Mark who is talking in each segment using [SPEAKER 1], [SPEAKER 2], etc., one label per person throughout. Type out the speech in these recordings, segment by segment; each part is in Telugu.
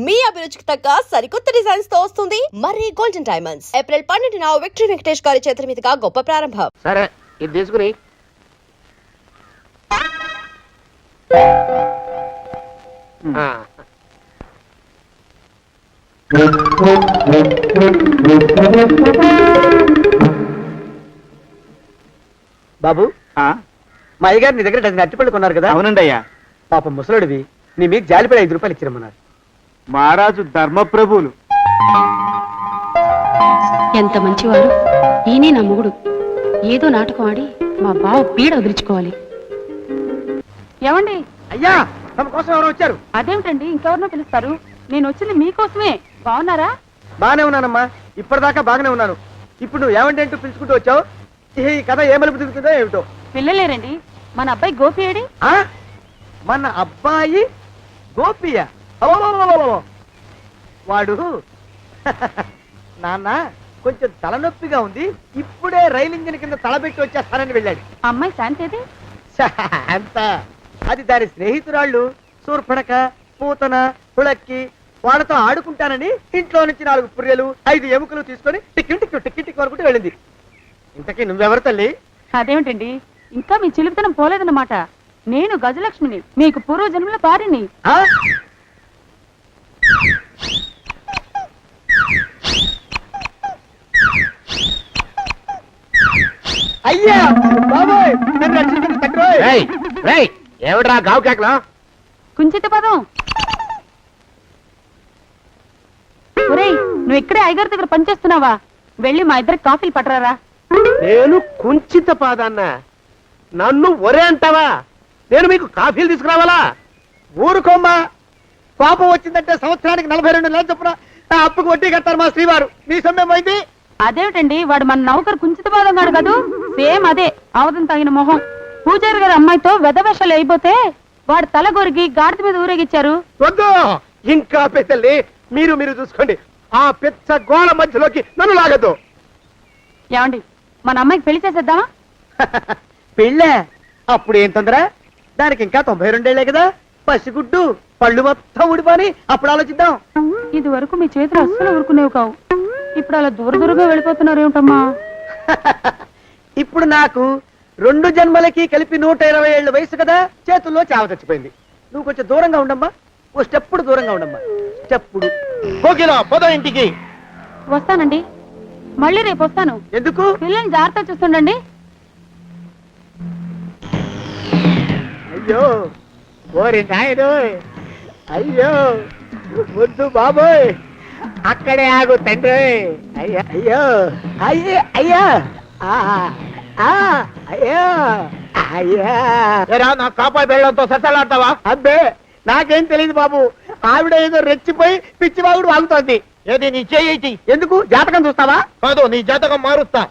[SPEAKER 1] మీ అభిరుచికి తగ్గ సరికొత్త డిజైన్స్ తో వస్తుంది మర్రి గోల్డెన్ డైమండ్స్. ఏప్రిల్ 12న విక్టరీ వెంకటేష్ గారి చేతుల మీదుగా గొప్ప ప్రారంభం.
[SPEAKER 2] సరే ఇది తీసుకుని
[SPEAKER 3] బాబు మా అయ్యగారు నీ దగ్గర డజన్ అరటిపళ్ళు కొన్నారు కదా?
[SPEAKER 4] అవునండి అయ్యా.
[SPEAKER 3] పాపం ముసలుడివి, నీ మీకు జాలిపడి 5 రూపాయలు ఇచ్చిరమ్మన్నారు.
[SPEAKER 4] మహారాజు ధర్మప్రభువులు.
[SPEAKER 5] ఎంత మంచివారు. ఈయనే నా మొగుడు. ఏదో నాటకం ఆడి మా బావ పీడ వదిలించుకోవాలి. ఏమండి?
[SPEAKER 3] అయ్యా, తమ కోసం ఎవరో వచ్చారు.
[SPEAKER 5] అదేమిటండి, ఇంకెవరినో పిలుస్తారు? నేను వచ్చింది మీకోసమే. బాగున్నారా?
[SPEAKER 3] బాగానే ఉన్నానమ్మా, ఇప్పటిదాకా బాగానే ఉన్నాను. ఇప్పుడు నువ్వు ఏమంటే అంటూ పిలుచుకుంటూ వచ్చావు. ఈ కథ ఏ మలుపు తిరుగుతుందో ఏమిటో.
[SPEAKER 5] పిల్లలేరండి. మన అబ్బాయి గోపి ఏడి?
[SPEAKER 3] మన అబ్బాయి గోపియ? వాడు నాన్న కొంచెం తలనొప్పిగా ఉంది, ఇప్పుడే రైలు ఇంజిన్ కింద తలబెట్టి వచ్చేస్తానని వెళ్ళాడు.
[SPEAKER 5] అమ్మాయి శాంతేది?
[SPEAKER 3] అంత అది దాని స్నేహితురాళ్ళు సూర్పణక, పూతన, పుళక్కి, వాళ్ళతో ఆడుకుంటానని ఇంట్లో నుంచి 4 పుర్రెలు 5 ఎముకలు తీసుకొని టిక్కి అనుకుంటూ వెళ్ళింది. ఇంతకీ నువ్వెవరు తల్లి?
[SPEAKER 5] అదేమిటండి, ఇంకా మీ చిలుపుతనం పోలేదన్నమాట. నేను గజలక్ష్మిని, మీకు పూర్వజన్మల భార్యని.
[SPEAKER 3] అయ్యా బాబోయ్, నన్ను రక్షించండి తండ్రోయ్.
[SPEAKER 2] ఏమిట్రా గావు కేకలో?
[SPEAKER 5] కుంచిత పదం. ఒరేయ్, నువ్వు ఇక్కడే అయ్యగారి దగ్గర పనిచేస్తున్నావా? వెళ్ళి మా ఇద్దరికి కాఫీలు పట్టరారా.
[SPEAKER 2] నేను కుంచిత పాదాన్న, నన్ను ఒరే అంటావా? నేను మీకు కాఫీలు తీసుకురావాలా?
[SPEAKER 3] ఊరుకోమ్మా, పాపం వచ్చిందంటే సంవత్సరానికి 42 నెలలు చొప్పున నా అప్పుకు వడ్డీ కట్టారు మా శ్రీవారు. నీ సొమ్మేం పోయింది?
[SPEAKER 5] అదేమిటండి, వాడు మన నౌకరు కుంచిత పాదం గాడు కాదు. సేమ్ అదే, అవతం తగిన మొహం. పూజారి గారి అమ్మాయితో వెధవేషాలు అయిపోతే వాడు తల గొరిగి గాడిద మీద ఊరేగిచ్చారు.
[SPEAKER 2] వద్దు, ఇంకా పెద్దల్ని మీరు చూసుకోండి. ఆ పెద్ద గోళ మధ్యలోకి నన్ను లాగద్దు.
[SPEAKER 5] ఏమండి, మన అమ్మాయికి పెళ్లి చేసేద్దామా?
[SPEAKER 3] పెళ్ళే? అప్పుడు ఏం తొందర? దానికి ఇంకా 92 ఏళ్లే కదా. పసిగుడ్డు పళ్ళు మొత్తం ఊడిపోని అప్పుడు ఆలోచిద్దాం.
[SPEAKER 5] ఇది వరకు మీ చేతులు అస్సలు ఊరుకునేవి కావు. ఇప్పుడు అలా దూరంగా వెళ్ళిపోతున్నారు ఏమిటమ్మా?
[SPEAKER 3] ఇప్పుడు నాకు 2 జన్మలకి కలిపి 120 ఏళ్ళ వయసు కదా, చేతుల్లో చావ చచ్చిపోయింది. నువ్వు కొంచెం దూరంగా ఉండమ్మా, ఓ స్టెప్పుడు దూరంగా ఉండమ్మా. స్టెప్పుడు
[SPEAKER 2] పోదా ఇంటికి.
[SPEAKER 5] వస్తానండి, మళ్ళీ రేపు వస్తాను.
[SPEAKER 3] ఎందుకు?
[SPEAKER 5] పిల్లల్ని జాగ్రత్త చూస్తుండండి.
[SPEAKER 3] అయ్యో ఓరి నాయుడు, అయ్యో వద్దు బాబోయ్, అక్కడే ఆగు తండ్రి. అయ్యా అయ్యో అయ్యో అయ్యా అయ్యో అయ్యా.
[SPEAKER 2] నా కాపాయి బెళ్ళంతో సత్తలాడతావా?
[SPEAKER 3] అబ్బే, నాకేం తెలియదు బాబు. ఆవిడ ఏదో రెచ్చిపోయి పిచ్చివాగుడు వాగుతోంది.
[SPEAKER 2] ఏది నీ చేయి?
[SPEAKER 3] ఎందుకు? జాతకం చూస్తావా?
[SPEAKER 2] కాదు, నీ జాతకం మారుస్తా.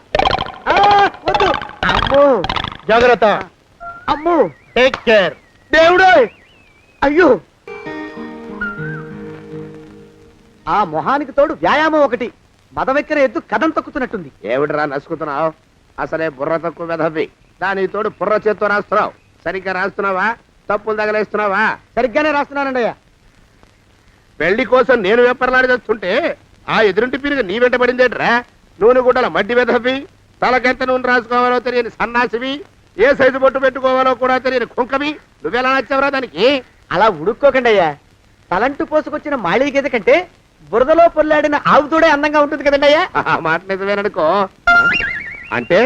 [SPEAKER 3] వద్దు. అమ్మో,
[SPEAKER 2] జాగ్రత్త.
[SPEAKER 3] అమ్మో,
[SPEAKER 2] టేక్ కేర్.
[SPEAKER 3] దేవుడు. అయ్యో, ఆ మొహానికి తోడు వ్యాయామం ఒకటి. మదవెక్కిన ఎద్దు కథం తొక్కుతున్నట్టుంది.
[SPEAKER 2] ఏమిటిరా నసుకుతున్నావు? అసలే బుర్ర తక్కువ వెధవి. దాని తోడు బుర్ర చేత్తో రాస్తున్నావు. సరిగ్గా రాస్తున్నావా? తప్పులు తగలేస్తున్నావా?
[SPEAKER 3] సరిగ్గానే రాస్తున్నానండి అయ్యా.
[SPEAKER 2] పెళ్లి కోసం నేను వెప్పర్లాడి చేస్తుంటే ఆ ఎదురింటి పిరుగు నీ వెంట పడిందేట్రా? నూనె గుడ్డల మడ్డి వెధవి, తలకెంత నూనె రాసుకోవాలో తెలియని సన్నాసివి, ఏ సైజు బొట్టు పెట్టుకోవాలో కూడా తెలియని కుంకవి. నువ్వెలా నచ్చావురా దానికి?
[SPEAKER 3] అలా ఉడుక్కోకండి అయ్యా. తలంటు పోసుకొచ్చిన మాళీ గేదె కంటే బురదలో పొల్లాడిన ఆవు తోడే అందంగా ఉంటుంది కదండి అయ్యా.
[SPEAKER 2] మాట నిజమేననుకో. అంటే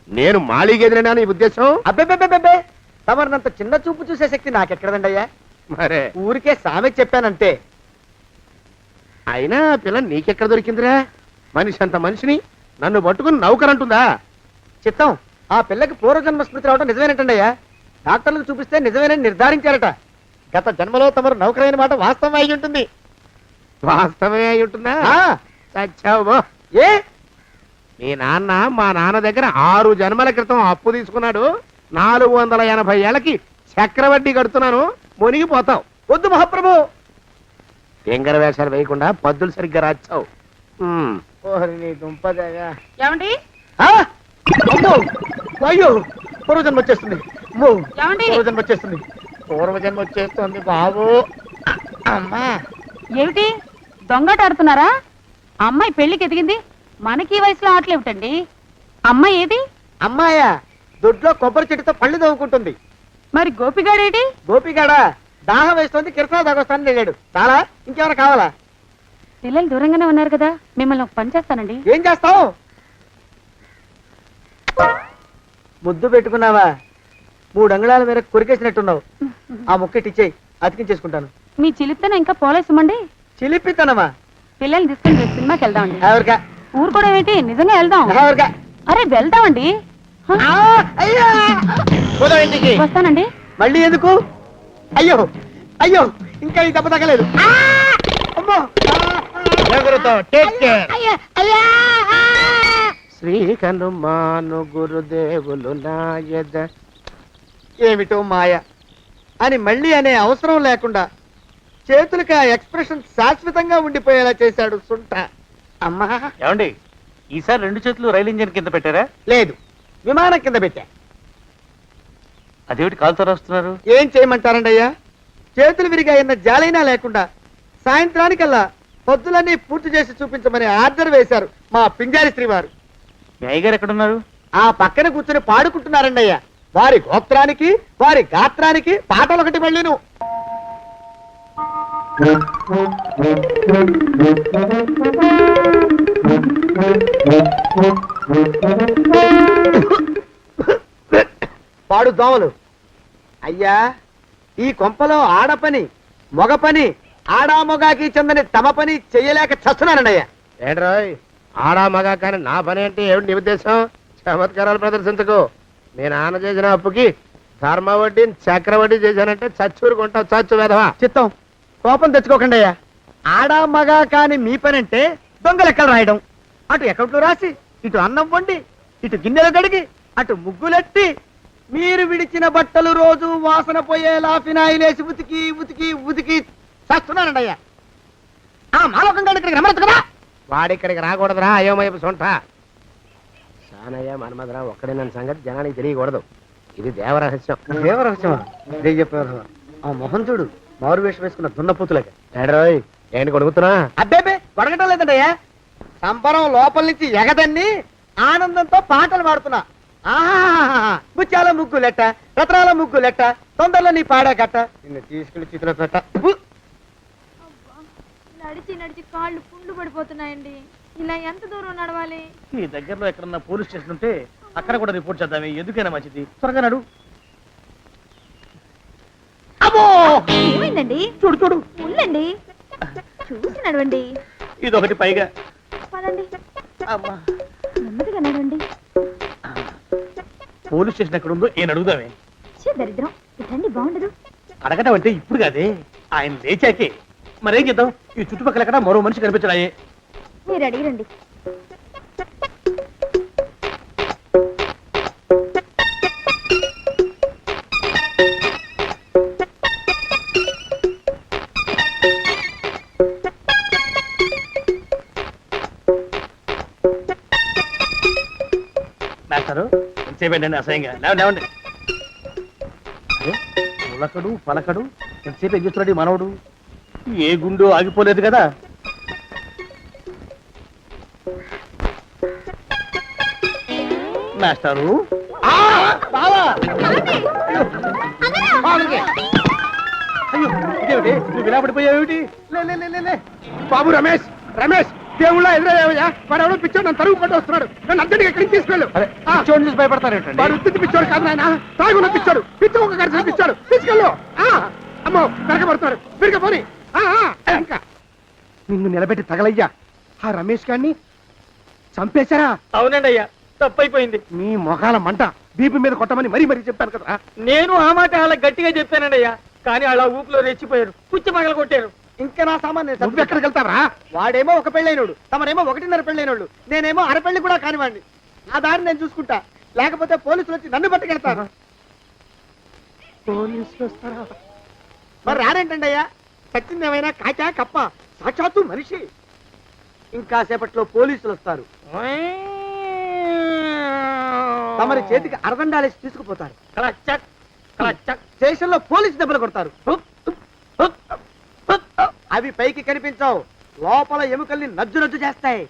[SPEAKER 2] నేను మాళీగెదిరినా నీ ఉద్దేశం?
[SPEAKER 3] అబ్బెబ్బెబ్బెబ్బే, తమరినంత చిన్న చూపు చూసే శక్తి నాకెక్కడదండి అయ్యా.
[SPEAKER 2] మరే
[SPEAKER 3] ఊరికే సామె చెప్పానంతే.
[SPEAKER 2] అయినా పిల్ల నీకెక్కడ దొరికిందిరా? మనిషి అంత మనిషిని నన్ను పట్టుకుని నౌకరంటుందా?
[SPEAKER 3] చిత్తం, ఆ పిల్లకి పూర్వజన్మ స్మృతి రావడం నిజమేనటండి అయ్యా. డాక్టర్లకు చూపిస్తే నిజమేనని నిర్ధారించారట. గత జన్మలో తమరు నౌకరైన మాట వాస్తవం అయి ఉంటుంది.
[SPEAKER 2] వాస్తవమే అయి ఉంటుందా? చచ్చావు.
[SPEAKER 3] ఏ?
[SPEAKER 2] మీ నాన్న మా నాన్న దగ్గర 6 జన్మల క్రితం అప్పు తీసుకున్నాడు. 480 ఏళ్ళకి చక్రవడ్డీ కడుతున్నాను. మునిగిపోతావు.
[SPEAKER 3] వద్దు మహాప్రభు.
[SPEAKER 2] ఎంగర వేషాలు వేయకుండా పద్దులు సరిగ్గా రాచావు.
[SPEAKER 5] ఏమండి?
[SPEAKER 3] అయ్యో, పూర్వజన్మ వచ్చేస్తుంది.
[SPEAKER 5] ఏమండి?
[SPEAKER 3] పూర్వజన్మ వచ్చేస్తుంది. పూర్వజన్మ వచ్చేస్తుంది బాబు. అమ్మా,
[SPEAKER 5] ఏమిటి దొంగట ఆడుతున్నారా? అమ్మాయి పెళ్లికి ఎదిగింది, మనకి ఈ వయసులో ఆటలేమిటండి? అమ్మాయి ఏది?
[SPEAKER 3] అమ్మాయా దొడ్లో కొబ్బరి చెట్టుతో పళ్ళు తవ్వుకుంటుంది.
[SPEAKER 5] మరి గోపిగాడేటి?
[SPEAKER 3] గోపిగాడ దాహం వేస్తుంది, కిరసా దాగొస్తానని వెళ్ళాడు. చాలా ఇంకేమైనా కావాలా?
[SPEAKER 5] పిల్లలు దూరంగానే ఉన్నారు కదా, మిమ్మల్ని ఒక పని చేస్తానండి.
[SPEAKER 3] ఏం చేస్తావు? ముద్దు పెట్టుకున్నావా? 3 అంగుళాల మేర కొరికేసినట్టున్నావు. ఆ ముక్కటిచ్చేయి, అతికించేసుకుంటాను.
[SPEAKER 5] మీ చిలిపితనం ఇంకా పోలేసమండి.
[SPEAKER 3] చిలిపితనమా?
[SPEAKER 5] పిల్లల్ని తీసుకుని రేపు సినిమాకి వెళ్దామండి.
[SPEAKER 3] ఎవరికా?
[SPEAKER 5] ఊరు కూడా ఏంటి, నిజంగా వెళ్దాం.
[SPEAKER 3] ఎవరికా?
[SPEAKER 5] అరే వెళ్దామండి. హ,
[SPEAKER 3] అయ్యా పోదాం ఇంటికి.
[SPEAKER 5] వస్తానండి.
[SPEAKER 3] మళ్ళీ ఎందుకు? అయ్యో అయ్యో ఇంకా ఈ దెబ్బ తగ్గలేదు. అమ్మో!
[SPEAKER 2] శ్రీ హనుమాను గురుదేవులు నాయద.
[SPEAKER 3] ఏమిటో మాయ అని మళ్ళీ అనే అవసరం లేకుండా చేతులకి ఆ ఎక్స్ప్రెషన్ శాశ్వతంగా ఉండిపోయేలా చేశాడు సుంట. అమ్మా
[SPEAKER 4] ఏమండి ఈసారి 2 చేతులు రైలు ఇంజిన్ కింద పెట్టారా?
[SPEAKER 3] లేదు, విమానం కింద పెట్టా.
[SPEAKER 4] అదేమిటి కాలుతో రాస్తున్నారు?
[SPEAKER 3] ఏం చేయమంటారండి అయ్యా? చేతులు విరిగా అయిన జాలైనా లేకుండా సాయంత్రానికల్లా పొద్దులన్నీ పూర్తి చేసి చూపించమని ఆర్డర్ వేశారు మా పింజారి శ్రీ వారు.
[SPEAKER 4] మీ అయ్యగారు ఎక్కడున్నారు?
[SPEAKER 3] ఆ పక్కన కూర్చొని పాడుకుంటున్నారండి అయ్యా. వారి గోత్రానికి వారి గాత్రానికి పాటలు ఒకటి మళ్ళీను. పాడు దోమలు. అయ్యా ఈ కొంపలో ఆడపని మొగ పని ఆడా మొగాకి చెందని తమ పని చెయ్యలేక చస్తున్నానండి అయ్యా.
[SPEAKER 2] ఏంట్రాయ్ ఆడా మగా కానీ నా పని అంటే ఏమిటి నీ ఉద్దేశం? చమత్కారాలు ప్రదర్శించకు. మీ నాన్న చేసిన అప్పుకి ధర్మ వడ్డీని చక్రవడ్డీ చేశానంటే చచ్చూరు కొంటావు, చచ్చు వెధవా.
[SPEAKER 3] చిత్తం కోపం తెచ్చుకోకండి అయ్యా. ఆడా మగా కాని మీ పని అంటే దొంగ లెక్కలు రాయడం, అటు అకౌంట్లో రాసి ఇటు అన్నం వండి ఇటు గిన్నెలు కడిగి అటు ముగ్గులెట్టి మీరు విడిచిన బట్టలు రోజు వాసన పోయేలా ఫినాయిలేసి ఉతికి ఉతికి ఉతికి చేస్తున్నానండి అయ్యా. ఆ మాలోకం గారు ఇక్కడికి రమ్మనొచ్చు కదా.
[SPEAKER 2] వాడిక్కడికి రాకూడదురా అయోమయపు సొంట. సానయ్య మన్మధరావు ఒక్కడే నన్ను సంగతి జనానికి తెలియకూడదు. ఇది దేవరహస్యం.
[SPEAKER 3] దేవరహస్యమా? చెప్పారు. ఆ మొహం చూడు, మారు వేషం వేసుకున్న దున్నపోతులగా.
[SPEAKER 2] ఏడ్రోయ్ ఏంటి కొడుకుతున్నా?
[SPEAKER 3] అబ్బేబే గొడగటం లేదండయ్యా. సంబరం లోపల నుంచి ఎగదన్ని ఆనందంతో పాటలు పాడుతున్నా. ఆహా ముత్యాల ముగ్గు లెట్ట, రత్నాల ముగ్గు లెట్ట, తొందరలో నీ పాడా కట్ట, నిన్ను తీసుకెళ్లి చేతిలో పెట్ట.
[SPEAKER 6] నడిచి నడిచి కాళ్ళు పుండ్లు పడిపోతున్నాయండి. ఇలా ఎంత దూరం నడవాలి?
[SPEAKER 7] ఈ దగ్గరలో ఎక్కడన్నా పోలీస్ స్టేషన్ ఉంటే అక్కడ కూడా రిపోర్ట్ చేద్దామే, ఎందుకైనా మంచిది. త్వరగా నడు.
[SPEAKER 3] అమ్మో
[SPEAKER 6] ఏమైందండి?
[SPEAKER 3] చూడు చూడు.
[SPEAKER 6] ఉండండి, చూసి నడవండి.
[SPEAKER 7] ఇదొకటి పైగా.
[SPEAKER 6] పదండి,
[SPEAKER 7] అమ్మా,
[SPEAKER 6] నెమ్మదిగా నడవండి.
[SPEAKER 7] పోలీస్ స్టేషన్ ఎక్కడ ఉందో ఏం అడుగుదామే.
[SPEAKER 6] ఛీ, దరిద్రం. ఇటండి బాగుండదు.
[SPEAKER 7] అడగటం అంటే ఇప్పుడు కాదే, ఆయన లేచాకే. మరేం చేద్దాం, ఈ చుట్టుపక్కల ఎక్కడ మరో మనిషి కనిపించడాయే.
[SPEAKER 6] మీరు అడిగిరండి.
[SPEAKER 7] మాస్టారు ఎంతసేపేంటండి అసహ్యంగా? లేవండి లేవండి. అరే ఉలకడు పలకడు, ఎంతసేపు ఏం చేస్తున్నాడు ఈ మనవడు? ఏ గుండు ఆగిపోలేదు కదా. మాస్టారు అయ్యో ఇదేమిటి, నువ్వు ఇలా పడిపోయావేమిటి? లే లే లే, లే లే.
[SPEAKER 2] బాబు రమేష్, రమేష్ దేవుళ్ళ ఎదురయ్యా. వాడు ఎవడో పిచ్చోడు నన్ను తరుగు కొట్టి వస్తున్నాడు. నన్ను అర్జెంట్గా ఎక్కడికి తీసుకెళ్ళు.
[SPEAKER 7] అరే చూడండి, చూసి భయపడతారేంటండి?
[SPEAKER 2] వాడు ఉత్తి పిచ్చోడు కాదు నాయన, తాగున్న పిచ్చోడు, పిచ్చి ఒక కలిసి పిచ్చోడు. తీసుకెళ్ళు. అమ్మో వెనకబడుతున్నాడు, విరగపోని. ఇంకా నిన్ను నిలబెట్టి తగలయ్యా. ఆ రమేష్ గారిని చంపేశారా?
[SPEAKER 3] అవునండి అయ్యా, తప్పైపోయింది.
[SPEAKER 2] మీ మొఖాల మంట బీపీ మీద కొట్టమని మరీ మరీ చెప్పాను కదా.
[SPEAKER 3] నేను ఆ మాట అలా గట్టిగా చెప్పానండి అయ్యా, కానీ అలా ఊపిలో రెచ్చిపోయారు, పుచ్చి మగలు కొట్టారు. ఇంకా నా సామాన్
[SPEAKER 2] నువ్వు ఎక్కడికి వెళ్తావరా?
[SPEAKER 3] వాడేమో ఒక పెళ్ళైనోడు, తమరేమో 1.5 పెళ్ళైనోళ్ళు, నేనేమో అరపెళ్ళి కూడా కానివ్వండి. నా దారి నేను చూసుకుంటా, లేకపోతే పోలీసులు వచ్చి నన్ను పట్టుకెళ్తారు.
[SPEAKER 2] పోలీసులు వస్తారా?
[SPEAKER 3] మరి రారేంటండి అయ్యా? సచ్చింది ఏమైనా కాచా కప్ప, సాక్షాత్తు మనిషి. ఇంకా సేపట్లో పోలీసులు వస్తారు, తమరి చేతికి అరదండాలేసి తీసుకుపోతారు. స్టేషన్ లో పోలీసు దెబ్బలు కొడతారు. అవి పైకి కనిపించవు, లోపల ఎముకల్ని నజ్జు నజ్జు చేస్తాయి.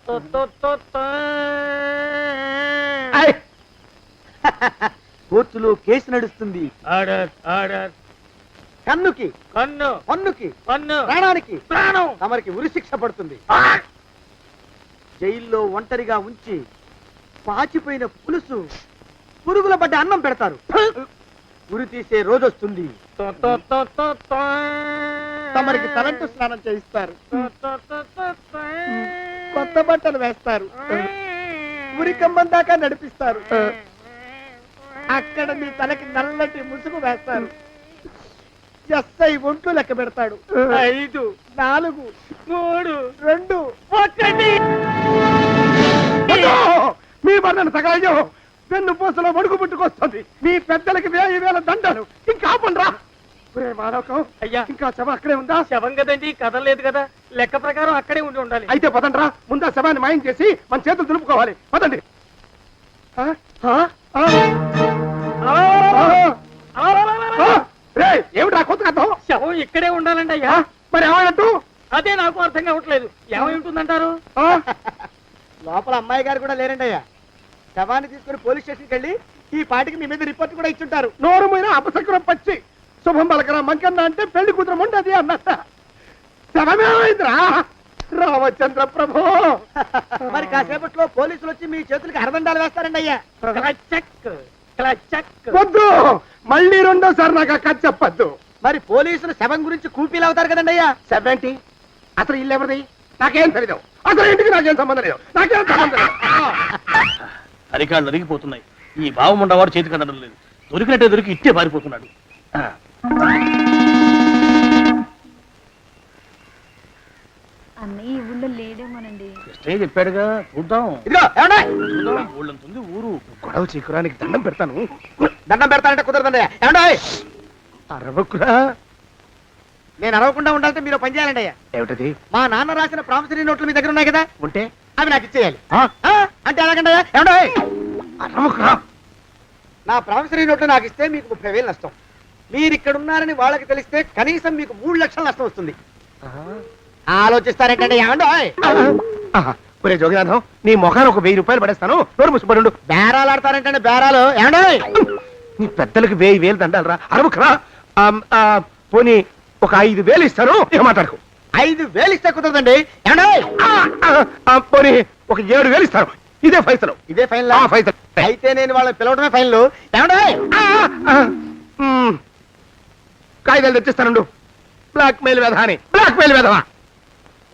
[SPEAKER 2] ఆయ్.
[SPEAKER 3] కోర్టులో కేసు నడుస్తుంది.
[SPEAKER 7] Order order.
[SPEAKER 3] కన్నుకి
[SPEAKER 7] కన్ను
[SPEAKER 3] పన్నుకి
[SPEAKER 7] కన్ను
[SPEAKER 3] ప్రాణానికి
[SPEAKER 7] ప్రాణం.
[SPEAKER 3] తమరికి ఉరిశిక్ష పడుతుంది. జైల్లో ఒంటరిగా ఉంచి పాచిపోయిన పులుసు, పురుగుల పడ్డ అన్నం పెడతారు. ఉరి తీసే రోజు వస్తుంది. తమరికి తలంటు స్నానం చేయిస్తారు, కొత్త బట్టలు వేస్తారు, ఉరికంబం దాకా నడిపిస్తారు. అక్కడ మీ తలకి నల్లటి ముసుగు వేస్తారు. ఎస్ఐ ఒంట్లు లెక్క పెడతాడు. 5 4 3 2 1.
[SPEAKER 2] మీ వర్ణన సగాయో వెన్ను పూసలో వణుకు పుట్టుకొస్తుంది. మీ పెద్దలకి 1000 దండలు. ఇంకా ఆపండ్రా. ఒరే మానవకం,
[SPEAKER 7] అయ్యా.
[SPEAKER 2] ఇంకా శవం అక్కడే ఉందా?
[SPEAKER 7] శవం కదండి, కదలలేదు కదా, లెక్క ప్రకారం అక్కడే ఉండి ఉండాలి.
[SPEAKER 2] అయితే పదండ్రా, ముందా శవాన్ని మాయం చేసి మన చేతులు దులుపుకోవాలి. పదండి. ఆ? ఆ? ఆ? ఆ? రేయ్, ఏమిట్రా కొత్త కథ?
[SPEAKER 7] శవం ఇక్కడే ఉండాలండి అయ్యా.
[SPEAKER 2] మరి ఏమైనట్టు?
[SPEAKER 7] అదే నాకు అర్థం కావట్లేదు. ఏమై ఉంటుందంటారు?
[SPEAKER 3] లోపల అమ్మాయి గారు కూడా లేరండి అయ్యా. శవాన్ని తీసుకుని పోలీస్ స్టేషన్కి వెళ్ళి ఈ పాటికి మీ మీద రిపోర్ట్ కూడా ఇచ్చుంటారు.
[SPEAKER 2] నోరు మీద అపశకురం పచ్చి శుభం పలకరా మంకన్న అంటే పెళ్లి కూతురం ఉండదు అన్నట్ట. శవమేమైందిరా రామచంద్ర ప్రభు?
[SPEAKER 3] మరి కాసేపట్లో పోలీసులు వచ్చి మీ చేతులకి అరదండాలు వేస్తారండి అయ్యా.
[SPEAKER 7] క్లచక్ క్లచక్.
[SPEAKER 2] వద్దు, మళ్ళీ రెండోసారి నాకు అక్క చెప్పద్దు.
[SPEAKER 3] మరి పోలీసులు శవం గురించి కూపీలు అవుతారు కదండి అయ్యా.
[SPEAKER 2] 70 అసలు ఇల్లు ఎవరిది? నాకేం తెలియదు. అసలు ఇంటికి నాకేం సంబంధం లేదు. నాకేం సంబంధం లేదు.
[SPEAKER 7] అరికాళ్ళు అరిగిపోతున్నాయి. ఈ బావముండవాడు చేతికి అందడం లేదు. దొరికినట్టే దొరికి ఇట్టే పారిపోతున్నాడు.
[SPEAKER 6] అన్నయ్య ఈ ఊళ్ళో లేడేమోనండి.
[SPEAKER 7] స్టేజ్ చెప్పాడుగా, చూద్దాం.
[SPEAKER 3] ఇదిగో ఏమండి?
[SPEAKER 7] చూద్దాం, ఊళ్ళంతుంది ఊరు.
[SPEAKER 2] గొడవ చీకురానికి దండం పెడతాను.
[SPEAKER 3] దండం పెడతానంటే కుదరదండి అయ్యా. ఏమండి?
[SPEAKER 2] అరవకురా.
[SPEAKER 3] నేను అరవకుండా ఉండాలంటే మీరు పని చేయాలండి అయ్యా.
[SPEAKER 2] ఏమిటది?
[SPEAKER 3] మా నాన్న రాసిన ప్రామిసరీ నోట్లు మీ దగ్గర ఉన్నాయి కదా,
[SPEAKER 2] ఉంటే
[SPEAKER 3] అవి నాకు ఇచ్చేయాలి.
[SPEAKER 2] ఆ?
[SPEAKER 3] అంటే ఎలాగండి అయ్యా? ఏమండి?
[SPEAKER 2] అరవకురా.
[SPEAKER 3] నా ప్రామిసరీ నోట్లు నాకు ఇస్తే మీకు 30,000 నష్టం. మీరు ఇక్కడ ఉన్నారని వాళ్ళకి తెలిస్తే కనీసం మీకు 3 లక్షల నష్టం వస్తుంది. ఆలోచిస్తారేంటండి? ఏమండి?
[SPEAKER 2] ఒరే జోగినాథం, నీ మొఖాన్ని ఒక 1000 రూపాయలు పడేస్తాను. నోరు ముసుపడు.
[SPEAKER 3] బేరాలు ఆడతారేంటండి? బేరాలు ఏమండి?
[SPEAKER 2] నీ పెద్దలకు 1000 దండాలరా. అరవకురా. పోనీ ఒక 5,000 ఇస్తాను. ఇక మాట్లాడుకో.
[SPEAKER 3] 5,000 ఇస్తే కుదరదండి. ఏమండి?
[SPEAKER 2] పోనీ ఒక 7,000 ఇస్తాను. ఇదే ఫైసలు.
[SPEAKER 3] ఇదే ఫైన్
[SPEAKER 2] ఫైసలు.
[SPEAKER 3] అయితే నేను వాళ్ళని పిలవడమే ఫైన్లు. ఏమండి?
[SPEAKER 2] కాగితాలు తెచ్చిస్తానండు. బ్లాక్ మెయిల్ వెధ అని. బ్లాక్ మెయిల్ వెధవా.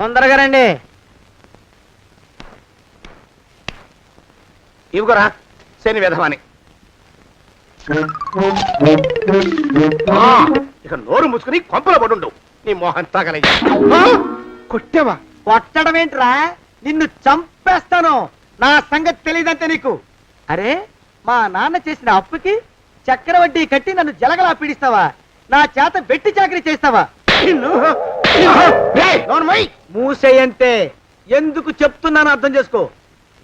[SPEAKER 3] తొందరగా రండి.
[SPEAKER 2] ఇవ్వరా శని వెధవాని. ఇక నోరు ముసుకుని కొంపలో పడుండు. నీ మోహన్ తాగలయ్యా. కొట్టావా?
[SPEAKER 3] కొట్టడం ఏంట్రా? నిన్ను చంపేస్తాను. నా సంగతి తెలియదంటే నీకు. అరే, మా నాన్న చేసిన అప్పుకి చక్రవడ్డీ కట్టి నన్ను జలగలా పీడిస్తావా? నా చేత వెట్టి చాకరీ చేస్తావా? మూసేయంతే. ఎందుకు చెప్తున్నాను అర్థం చేసుకో.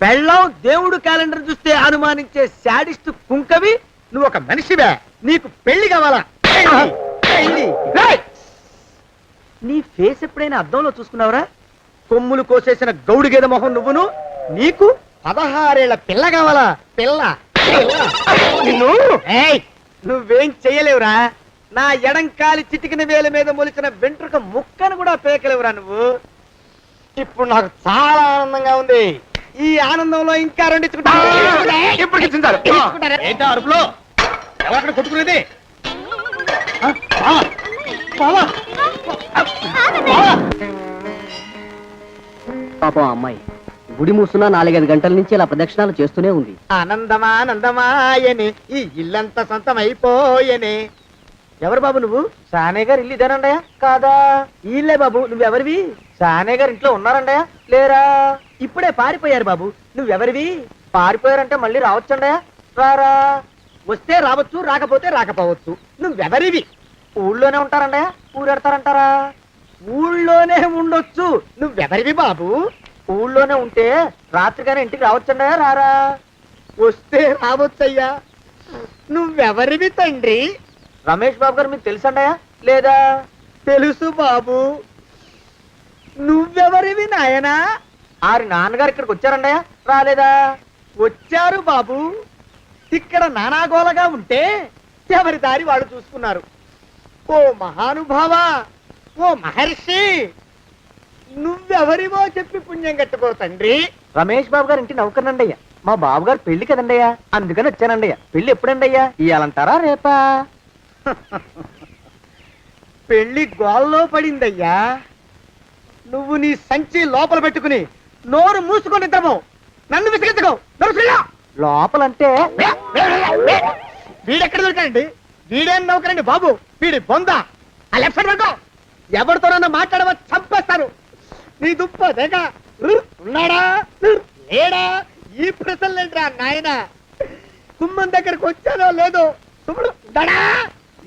[SPEAKER 3] పెళ్ళం దేవుడు క్యాలెండర్ చూస్తే అనుమానించే శాడిస్ట్ కుంకవి నువ్వు ఒక మనిషివే. నీకు పెళ్లి కావాలా? పెళ్లి. నీ ఫేస్ ఎప్పుడైనా అద్దంలో చూసుకున్నావురా? కొమ్ములు కోసేసిన గౌడు గేదె మొహం నువ్వును. నీకు 16 ఏళ్ల పిల్ల కావాలా? పిల్ల.
[SPEAKER 2] నిన్ను
[SPEAKER 3] ఏయ్, నువ్వేం చెయ్యలేవురా. నా ఎడంకాలి చిటికిన వేల మీద మొలిచిన వెంట్రుక ముక్కను కూడా పేకలేవురా నువ్వు. ఇప్పుడు నాకు చాలా ఆనందంగా ఉంది. ఈ ఆనందంలో ఇంకా రెండించుకుంటా.
[SPEAKER 2] ఎప్పటికి చింతారు.
[SPEAKER 7] ఏంటా అరుపులో? ఎవరక్కడ కొట్టుకునేది?
[SPEAKER 8] పాపం అమ్మాయి గుడి మూసున్న 4-5 గంటల నుంచి ఇలా ప్రదక్షిణాలు చేస్తూనే ఉంది.
[SPEAKER 3] ఆనందమానందమాయని ఈ ఇల్లంతా సొంతం అయిపోయనే. ఎవరు బాబు నువ్వు? సానే గారు ఇల్లు ఇదేనండయా? కాదా? ఇల్లే బాబు. నువ్వెవరివి? సానే గారు ఇంట్లో ఉన్నారండయా? లేరా? ఇప్పుడే పారిపోయారు బాబు. నువ్వెవరివి? పారిపోయారంటే మళ్ళీ రావచ్చండయా? రారా. వస్తే రావచ్చు, రాకపోతే రాకపోవచ్చు. నువ్వెవరివి? ఊళ్ళోనే ఉంటారండయా? ఊరెడతారంటారా? ఊళ్ళోనే ఉండొచ్చు. నువ్వెవరివి బాబు? ఊళ్ళోనే ఉంటే రాత్రిగానే ఇంటికి రావచ్చండయా? రారా. వస్తే రావచ్చయ్యా. నువ్వెవరివి తండ్రి? రమేష్ బాబు గారు మీకు తెలుసండయా? లేదా? తెలుసు బాబు. నువ్వెవరివి నాయనా? ఆరి నాన్నగారు ఇక్కడికి వచ్చారండయ్యా? రాలేదా? వచ్చారు బాబు. ఇక్కడ నానాగోలగా ఉంటే ఎవరి దారి వాళ్ళు చూసుకున్నారు. ఓ మహానుభావ, ఓ మహర్షి, నువ్వెవరివో చెప్పి పుణ్యం కట్టుకో తండ్రి. రమేష్ బాబు గారు ఇంటి నౌకర్నండయ్యా. మా బాబు గారు పెళ్లి కదండయ్యా, అందుకని వచ్చానండయ్యా. పెళ్లి ఎప్పుడండయ్యా? ఇయ్యాలంటారా రేపా? పెళ్లి గోల్లో పడిందయ్యా. నువ్వు నీ సంచి లోపల పెట్టుకుని నోరు మూసుకొని ఇద్దాము. నన్ను విసిగించుకో. లోపలంటే వీడెక్కడ దొరికాడండి? వీడేం నౌకరండి బాబు, వీడి బొంద. ఆ లెఫ్ట్ సైడ్ పెట్టుకో. ఎవరితోనన్నా మాట్లాడవా చంపేస్తాను. నీ దుప్ప దేక ఉన్నాడా లేడా? ఈ ప్రశ్నలేంట్రా నాయన? గుమ్మం దగ్గరకు వచ్చానో లేదో సుమ్ముడు దడా.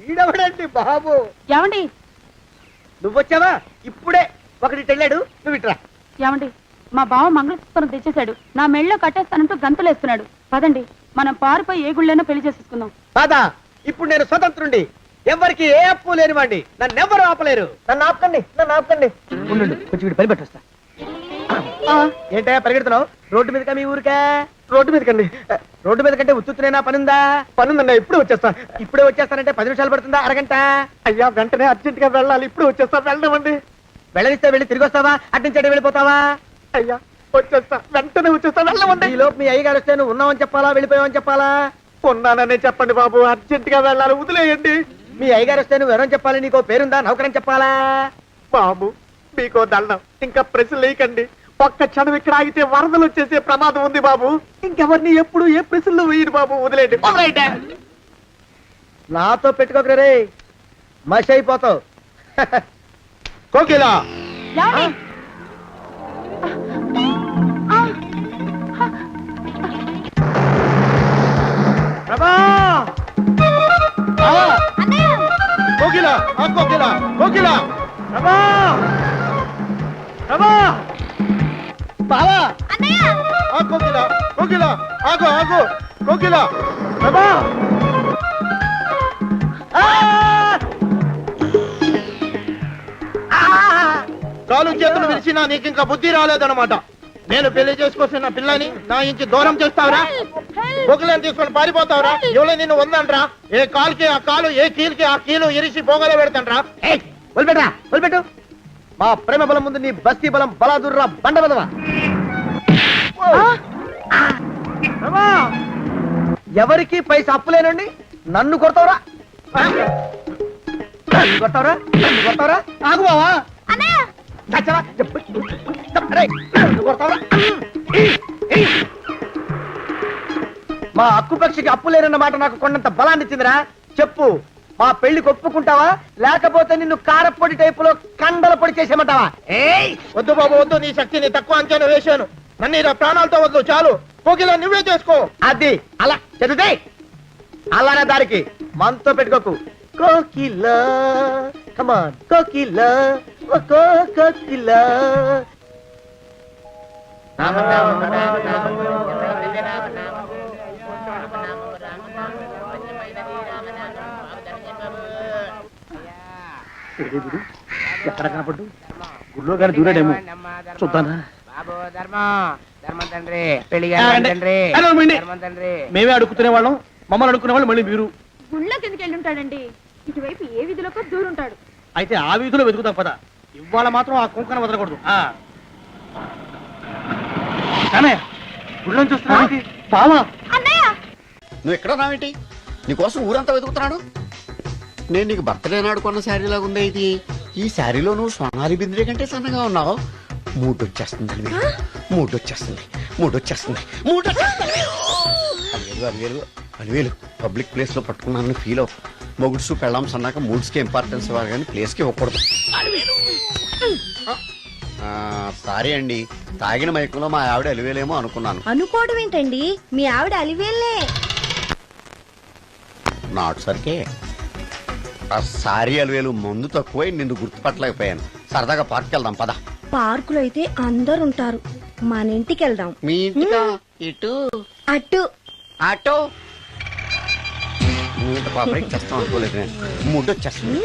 [SPEAKER 3] ఈడవడండి బాబు.
[SPEAKER 5] ఏమండి
[SPEAKER 3] నువ్వొచ్చావా? ఇప్పుడే ఒకటి వెళ్ళాడు, నువ్వు ఇట్రా.
[SPEAKER 5] ఏమండి, మా బావ మంగళసూత్రం తెచ్చేశాడు. నా మెళ్ళో కట్టేస్తానంటూ గంతులేస్తున్నాడు. పదండి, మనం పారిపోయి ఏ గుళ్ళైనా పెళ్లి చేసేసుకుందాం.
[SPEAKER 3] బాదా, ఇప్పుడు నేను స్వతంత్రుండి, ఎవరికి ఏ అప్పు లేనివాడి. నన్నెవ్వరు ఆపలేరు. నన్ను ఆపకండి, నన్ను ఆపకండి. ఉండు, కొంచెం వీడి పని పెట్టొస్తా. ఏంటా పరిగెడుతున్నావు? రోడ్డు మీదకా మీ ఊరికా? రోడ్డు మీదకండి. రోడ్డు మీద కంటే ఉత్తునేనా? పనుందా? పనుందండి, ఇప్పుడు వచ్చేస్తా. ఇప్పుడే వచ్చేస్తానంటే 10 నిమిషాలు పడుతుందా? అరగంట? అయ్యా వెంటనే అర్జెంట్ గా వెళ్ళాలి. ఇప్పుడు వచ్చేస్తా. వెళ్ళమండి. వెళ్ళనిస్తే వెళ్ళి తిరిగి వస్తావా? అడ్డించండి వెళ్ళిపోతావా? అయ్యా వచ్చేస్తా, వెంటనే వచ్చేస్తా. వెళ్ళమండి. ఈ లోపు మీ అయ్యగారు వస్తే నువ్వు ఉన్నావని చెప్పాలా, వెళ్ళిపోయావని చెప్పాలా? ఉన్నాననే చెప్పండి బాబు, అర్జెంట్ గా వెళ్ళాలి, వదిలేయండి. మీ అయ్యగారు వస్తే నువ్వు ఎవరని చెప్పాలి? నీకో పేరుందా? నౌకరని చెప్పాలా? బాబు మీకో దండం, ఇంకా ప్రశ్నలు లేకండి. ఒక్క క్షణం ఇక్కడ ఆగితే వరదలు వచ్చేసే ప్రమాదం ఉంది బాబు. ఇంకెవరిని ఎప్పుడు ఏ ప్రశ్నలు వేయరు బాబు, వదిలేయండి. నాతో పెట్టుకోకరే రే, మషి అయిపోతావు.
[SPEAKER 2] కోకిలా
[SPEAKER 5] ఏమండి?
[SPEAKER 3] ప్రభా!
[SPEAKER 2] కోకిలా కోకిలా కోకిలా
[SPEAKER 3] ప్రభా! ప్రభా! బావా!
[SPEAKER 2] కోకిలా కోకిలా ఆగు ఆగు కోకిలా.
[SPEAKER 3] ప్రభా! ఆ!
[SPEAKER 2] కాలు చేతులు విరిచినా నీకు ఇంకా బుద్ధి రాలేదన్నమాట. నేను పెళ్లి చేసుకొస్తున్న పిల్లని నా ఇంటి దూరం చేస్తావురా? బొగ్గులను తీసుకొని పారిపోతావురా? ఎవరో నిన్ను ఉందంట్రా? ఏ కాలుకి ఆ కాలు, ఏ కీలుకి ఆ కీలు ఇరిచి బొగలో పెడతాంట్రా?
[SPEAKER 3] వదిలిపెట్టరా, వదిలిపెట్టు. మా ప్రేమ బలం ముందు నీ బస్తీ బలం బలాదుర్రా బండ బలవా. ఎవరికి పైసా అప్పులేనండి నన్ను కొడతావురా? నన్ను కొడతావురా? నన్ను కొడతావురా? ఆగు బావా. చచ్చరా? రేయ్, నన్ను కొడతావురా? మా అక్కుపక్షికి అప్పు లేరన్న మాట నాకు కొండంత బలాన్ని ఇచ్చిందిరా. చెప్పు, మా పెళ్లికి ఒప్పుకుంటావా, లేకపోతే నిన్ను కారపొడి టైపులో కండల పొడి చేసేమంటావా?
[SPEAKER 2] వద్దు బాబు వద్దు, నీ శక్తిని తక్కువ అంచనా వేశాను. నన్ను ఇలా ప్రాణాలతో వద్దు, చాలు. కోకిలా నువ్వే చేసుకో.
[SPEAKER 3] అది అలా చదివితే అలానే దారికి మనతో పెట్టుకోకు. కోకిలా కమాన్ కోకిలా, ఓ కోకిలా.
[SPEAKER 7] ఎక్కడ కనపడ్డు? గుళ్ళో గాని దూరాడేమో, చూద్దానా? మేమే అడుగుతునే వాళ్ళం, మమ్మల్ని అడుక్కునే వాళ్ళు మళ్ళీ మీరు.
[SPEAKER 6] గుళ్ళకి ఎందుకు వెళ్ళి ఉంటాడండి? ఇటువైపు ఏ వీధిలోకి దూరుంటాడు.
[SPEAKER 7] అయితే ఆ వీధిలో వెతుకుతాం పద. ఇవాళ మాత్రం ఆ కుంకన వదలకూడదు. గుళ్ళని చూస్తున్నా బావా.
[SPEAKER 9] నువ్వు ఎక్కడ రావేంటి? నీకోసం ఊరంతా వెతుకుతున్నాడు. నేను నీకు బర్త్డే నాడు కొన్న శారీలాగా ఉందే ఇది. ఈ శారీలో నువ్వు సోనాలి బింద్రే కంటే సన్నగా ఉన్నావు. మూడొచ్చేస్తుంది మూడొచ్చేస్తుంది మూడొచ్చేస్తుంది మూడొచ్చేస్తుంది. 10,000 పబ్లిక్ ప్లేస్ లో పట్టుకున్నానని ఫీల్ అవు. మొగుడ్సు పెళ్ళాం సన్నాక మూడ్స్కి ఇంపార్టెన్స్ ఇవ్వాలి కానీ ప్లేస్ కి ఇవ్వకూడదు. సారీ అండి, తాగిన మైకంలో మా ఆవిడ అలివేలేమో అనుకున్నాను.
[SPEAKER 10] అనుకోవడం ఏంటండి, మీ ఆవిడ అలివేలే.
[SPEAKER 9] నాటు సరికే ఆ సారీ అలివేలు మందు తక్కువై నిన్ను గుర్తుపట్టలేకపోయాను. సరదాగా పార్క్ వెళ్దాం పద.
[SPEAKER 10] పార్కులో అయితే అందరు ఉంటారు, మన ఇంటికి వెళ్దాం.
[SPEAKER 9] మీ ఇంటికా? ఇటు
[SPEAKER 10] అటు
[SPEAKER 9] ఆటో. నువ్వు ఇంత పాపరేట్ చేస్తాం అనుకోలేదు నేను. మూడు వచ్చేస్తుంది.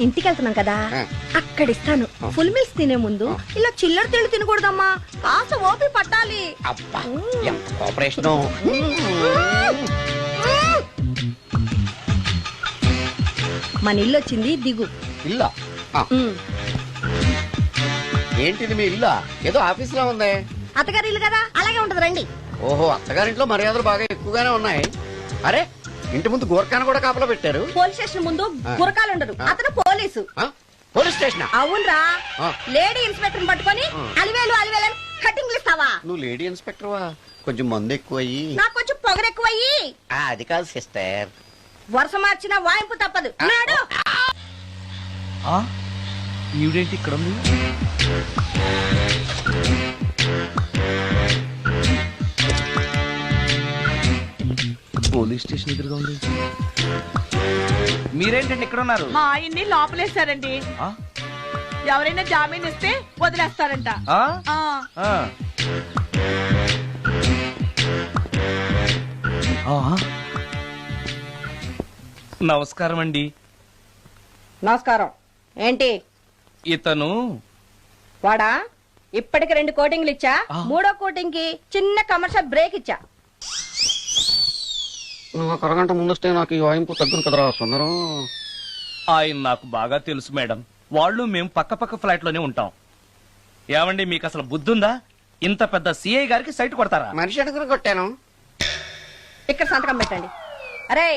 [SPEAKER 10] ఇంటికి వెళ్తున్నాం కదా
[SPEAKER 9] ఆ.
[SPEAKER 10] అక్కడ ఇస్తాను ఫుల్ మీల్స్ తినే ముందు ఇలా చిల్లర తిండి తినకూడదమ్మా కాస్త ఓపి పట్టాలి
[SPEAKER 9] అబ్బా ఎంత కోఆపరేషన్.
[SPEAKER 10] మన ఇల్లు వచ్చింది దిగు
[SPEAKER 9] ఇల్లా ఆ, ఏంటిది మీ ఇల్లా? ఏదో ఆఫీస్ లో ఉంది.
[SPEAKER 10] అత్తగారి ఇల్లు కదా అలాగే ఉంటది రండి.
[SPEAKER 9] ఓహో, అత్తగారింట్లో మర్యాదలు బాగా ఎక్కువగానే ఉన్నాయి. అరే, ఇంటి ముందు గోర్ఖాను కూడా కాపలా పెట్టారు.
[SPEAKER 10] పోలీస్ స్టేషన్ ముందు గురకాలు ఉండదు అతను పోలీసు.
[SPEAKER 9] ఆ, పోలీస్ స్టేషన్.
[SPEAKER 10] అవునరా
[SPEAKER 9] ఆ.
[SPEAKER 10] లేడీ ఇన్స్పెక్టర్ పట్టుకొని అలివేలు అలివేలని కటింగ్లు ఇస్తావా?
[SPEAKER 9] నువ్వు లేడీ ఇన్స్పెక్టర్వా? కొంచెం మందు ఎక్కువయ్యి.
[SPEAKER 10] నాకు కొంచెం పొగరెక్కువయ్యి.
[SPEAKER 9] అది కాదు సిస్టర్.
[SPEAKER 10] వరుస మార్చిన వాయింపు తప్పదు. నాడు
[SPEAKER 7] ఈవిడేంటి ఇక్కడ ఉంది? పోలీస్ స్టేషన్ ఎదురుగా ఉంది. మీరేంటండి ఇక్కడ ఉన్నారు?
[SPEAKER 5] మా ఆయన్ని లోపలేశారండి.
[SPEAKER 7] ఆ?
[SPEAKER 5] ఎవరైనా జామీన్ ఇస్తే వదిలేస్తారంట.
[SPEAKER 7] ఆ?
[SPEAKER 5] ఆ.
[SPEAKER 7] ఆ. ఆ? నమస్కారం అండి.
[SPEAKER 10] నమస్కారం. ఏంటి
[SPEAKER 7] ఇతను
[SPEAKER 10] వాడా? ఇప్పటికి 2 కోటింగ్లు ఇచ్చా.
[SPEAKER 7] ఆ.
[SPEAKER 10] 3వ కోటింగ్ కి చిన్న కమర్షియల్ బ్రేక్ ఇచ్చా.
[SPEAKER 9] నువ్వు ఒక అరగంట ముందొస్తే నాకు ఈ వాయింపు తగ్గును కదరా సుందరం.
[SPEAKER 7] ఆయన నాకు బాగా తెలుసు మేడం. వాళ్ళు మేము పక్క పక్క ఫ్లాట్ లోనే ఉంటాం. ఏమండి, మీకు అసలు బుద్ధుందా? ఇంత పెద్ద సిఐ గారికి సైట్ కొడతారా?
[SPEAKER 9] మనిషి అడుగురు కొట్టాను.
[SPEAKER 10] ఇక్కడ సంతకం పెట్టండి. అరే,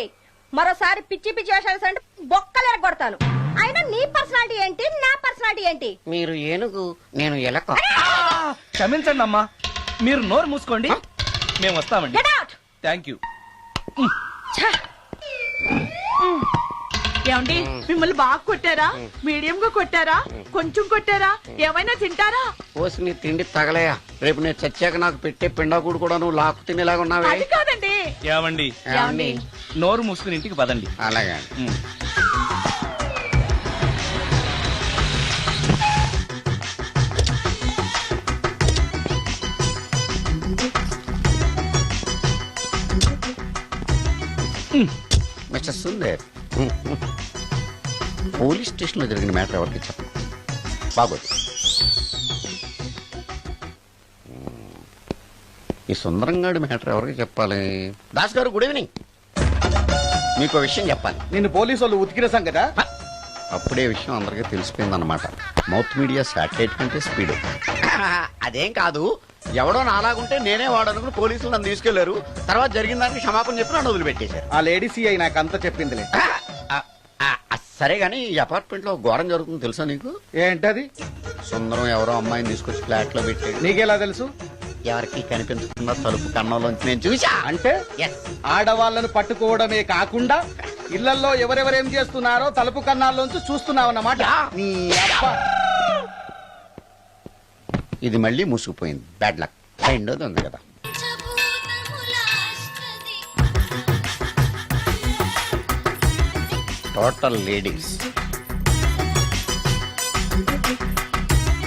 [SPEAKER 10] మరోసారి పిచ్చి పిచ్చి వేషాలు అంటే బొక్కలు ఎరగొడతాను. అయినా నీ పర్సనాలిటీ ఏంటి, నా పర్సనాలిటీ ఏంటి?
[SPEAKER 9] మీరు ఏనుగు, నేను ఎలక.
[SPEAKER 7] క్షమించండి అమ్మా, మీరు నోరు మూసుకోండి. మేము వస్తామండి.
[SPEAKER 10] Get out!
[SPEAKER 7] Thank you.
[SPEAKER 5] ఏమండి, మిమ్మల్ని బాగా కొట్టారా? మీడియం గా కొట్టారా? కొంచెం కొట్టారా? ఏమైనా తింటారా?
[SPEAKER 9] పోసి నీ తిండి తగలయా. రేపు నేను చచ్చాక నాకు పెట్టే పిండాకుడు కూడా నువ్వు లాక్కు తినేలాగా ఉన్నావే.
[SPEAKER 5] అది కాదండి.
[SPEAKER 7] ఏమండి,
[SPEAKER 9] ఏమండి?
[SPEAKER 7] నోరు మూసుకుని ఇంటికి పదండి.
[SPEAKER 9] అలాగే.
[SPEAKER 7] ఉమ్.
[SPEAKER 9] మిస్టర్ సుందర్, పోలీస్ స్టేషన్ లో జరిగిన మ్యాటర్ ఎవరికి చెప్పండి. బాగోదు. ఈ సుందరంగాడి మ్యాటర్ ఎవరికి చెప్పాలి? దాస్ గారు, గుడ్ ఈవినింగ్. మీకు విషయం చెప్పాలి.
[SPEAKER 3] నిన్ను పోలీసు వాళ్ళు ఉతికిరేసాం కదా.
[SPEAKER 9] అప్పుడే విషయం అందరికీ తెలిసిపోయిందన్నమాట. మౌత్ మీడియా శాటిలైట్ కంటే స్పీడ్. అదేం కాదు, ఎవడో నాలాగుంటే నేనే వాడనుకుని పోలీసులు నన్ను తీసుకెళ్లారు. తర్వాత జరిగిన దానికి క్షమాపణ చెప్పి నన్ను వదిలిపెట్టేశారు.
[SPEAKER 3] ఆ లేడీ సిఐ నాకు అంతా చెప్పిందిలే.
[SPEAKER 9] సరే గానీ ఈ అపార్ట్మెంట్ లో ఘోరం జరుగుతుంది తెలుసా నీకు?
[SPEAKER 3] ఏంటది?
[SPEAKER 9] సుందరం ఎవరో అమ్మాయిని తీసుకొచ్చి ఫ్లాట్ లో పెట్టాడు.
[SPEAKER 3] నీకెలా తెలుసు?
[SPEAKER 9] ఎవరికి కనిపించకుండా తలుపు కన్నంలోంచి నేను చూసా.
[SPEAKER 3] అంటే
[SPEAKER 9] Yes.
[SPEAKER 3] ఆడవాళ్ళను పట్టుకోవడమే కాకుండా ఇళ్లలో ఎవరెవరేం చేస్తున్నారో తలుపు కన్నాల్లోంచి చూస్తున్నావన్నమాట. నీ అబ్బా.
[SPEAKER 9] ఇది మళ్ళీ మూసుకుపోయింది. Bad luck. రెండోది ఉంది కదా. Total ladies,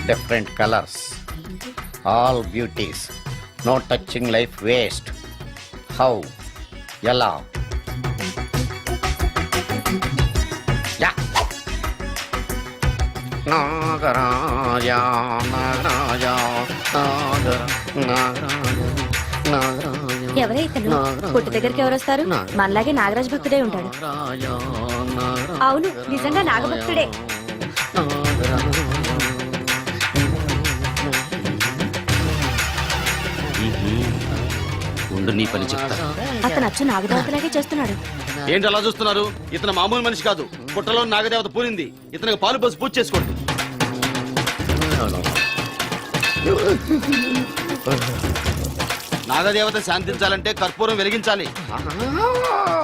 [SPEAKER 9] different colours, all beauties, no touching life waste. How, ఎలా? నాగరాజ నాగరాజ
[SPEAKER 10] ఎవరైతను పుట్టు దగ్గరికి ఎవరు వస్తారు? మనలాగే నాగరాజ భక్తుడే ఉంటాడు. అవును, నిజంగా నాగభక్తుడే.
[SPEAKER 7] ఉండు, నీ పని చెప్తా.
[SPEAKER 10] అతను అచ్చు నాగదేవతలాగే చేస్తున్నాడు.
[SPEAKER 7] ఏంటి అలా చూస్తున్నారు? ఇతను మామూలు మనిషి కాదు. పుట్టలో నాగదేవత పూరింది. ఇతనికి పాలు పోసి పూజ చేసుకోండి. నాగదేవత శాంతించాలంటే కర్పూరం వెలిగించాలి.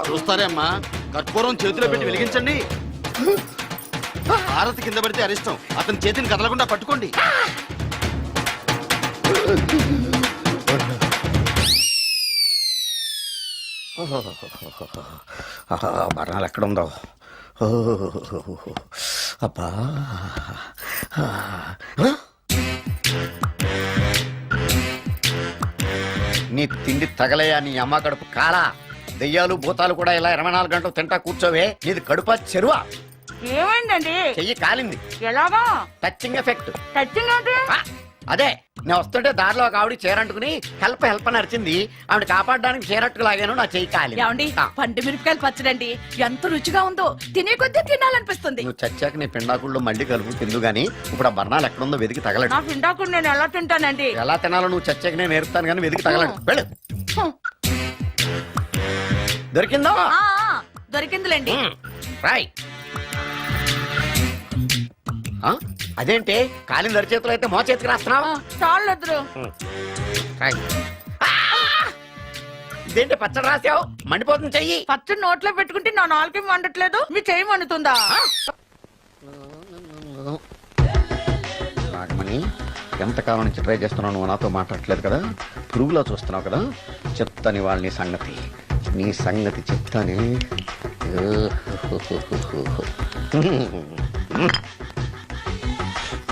[SPEAKER 7] చూస్తారే అమ్మా, కర్పూరం చేతిలో పెట్టి వెలిగించండి. హారతి కింద పడితే అరిష్టం. అతని చేతిని కదలకుండా పట్టుకోండి.
[SPEAKER 9] మరణాలు ఎక్కడుందో. అబ్బా, నీ తిండి తగలయా నీ అమ్మ కడుపు కాలా. దెయ్యాలు భూతాలు కూడా ఇలా 24 గంటలు తింటా కూర్చోవే. నీది కడుపా చెరువా?
[SPEAKER 5] ఏమైందండి?
[SPEAKER 9] చెయ్యి కాలింది.
[SPEAKER 5] ఎలాగా?
[SPEAKER 9] Touching effect.
[SPEAKER 5] టచింగ్ అంటే?
[SPEAKER 9] అదే నేను వస్తుంటే దారిలో ఒక ఆవిడ చీరంటుకుని హెల్ప్ అని అరిచింది. ఆవిడ కాపాడడానికి చీరట్టుకు లాగాను, నా చెయ్యి కాలింది.
[SPEAKER 5] ఏమండి, పండు మిరపకాయలు పచ్చడండి ఎంత రుచిగా ఉందో, తినే కొద్దీ తినాలనిపిస్తుంది.
[SPEAKER 9] నువ్వు చచ్చాక నీ పిండాకుళ్ళు మళ్ళీ కలుపు తిందు గానీ ఇప్పుడు ఆ బర్ణాలు ఎక్కడుందో వెతికి తగలడు.
[SPEAKER 5] నా పిండాకుడు నేను ఎలా తింటానండి?
[SPEAKER 9] ఎలా తినాలో నువ్వు చచ్చాక నేను నేర్పుతాను కానీ వెతికి తగలడు. వెళ్ళు. దొరికిందో?
[SPEAKER 5] దొరికిందిలేండి.
[SPEAKER 9] రాయ్. అదేంటి కాలిన దరి చేతులు అయితే మో చేతికి రాస్తున్నావా?
[SPEAKER 5] చాలు వద్దురు.
[SPEAKER 9] ఇదేంటి పచ్చడి రాసావు? మండిపోతుంది చెయ్యి.
[SPEAKER 5] పచ్చడి నోట్లో పెట్టుకుంటే నా నాలుగు వండట్లేదు, మీ చెయ్యి వండుతుందా?
[SPEAKER 9] నాగమణి, ఎంతకాలం నుంచి ట్రై చేస్తున్నావు, నువ్వు నాతో మాట్లాడట్లేదు కదా, పురుగులో చూస్తున్నావు కదా, చెప్తాని వాళ్ళ నీ సంగతి చెప్తానే.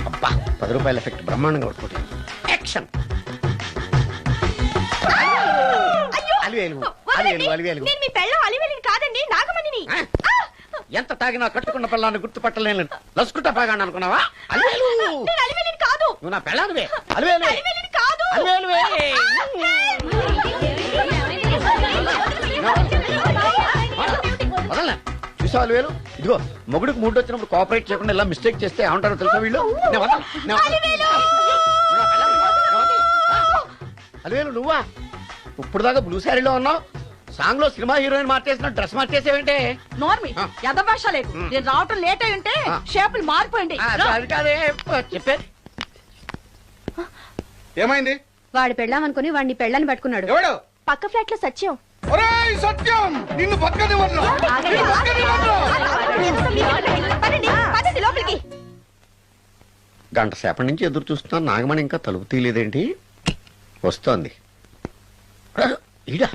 [SPEAKER 9] అబ్బా 10 రూపాయల ఎఫెక్ట్ బ్రహ్మాండంగా పడుతుంది. యాక్షన్.
[SPEAKER 10] నేను మీ పెళ్ళం అలివేలిని కాదండి, నాగమణిని.
[SPEAKER 9] ఎంత తాగినా కట్టుకున్న పిల్లాన్ని గుర్తుపట్టలేను. లసుకుంటా పాగాను అనుకున్నావా? అలివేలు.
[SPEAKER 10] నేను అలివేలిని కాదు.
[SPEAKER 9] నువ్వు నా పెళ్ళానివే. అలివేలు.
[SPEAKER 10] అలివేలిని కాదు.
[SPEAKER 9] అలివేలువే. వదలనా? చూసావు అలివేలు? ఇదిగో మొగుడికి మూడు వచ్చినప్పుడు కోఆపరేట్ చేయకుండా ఇలా మిస్టేక్ చేస్తే ఏమంటారో తెలుసా వీళ్ళు? అలివేలు నువ్వా? ఇప్పుడు దాకా బ్లూ శారీలో ఉన్నావు, సాంగ్ లో సినిమా హీరోయిన్ మార్చేసిన డ్రెస్ మార్చేసేవంటే?
[SPEAKER 5] నార్మల్ యద భాష లేదు. నేను రావటం లేట్ అయి ఉంటే షేపులు మారిపోయింది.
[SPEAKER 9] అది కాదే చెప్పేది.
[SPEAKER 2] ఏమైంది?
[SPEAKER 10] వాడు పెళ్ళామనుకుని వాడిని పెళ్ళని పట్టుకున్నాడు.
[SPEAKER 2] ఎవడు?
[SPEAKER 10] పక్క ఫ్లాట్ లో సత్యం.
[SPEAKER 2] సత్యం నిన్ను పక్కనివ్వను.
[SPEAKER 10] లోపలికి.
[SPEAKER 9] గంట సేపటి నుంచి ఎదురు చూస్తున్నా, నాగమణి ఇంకా తలుపు తీయలేదేంటి? వస్తోంది. ఈడా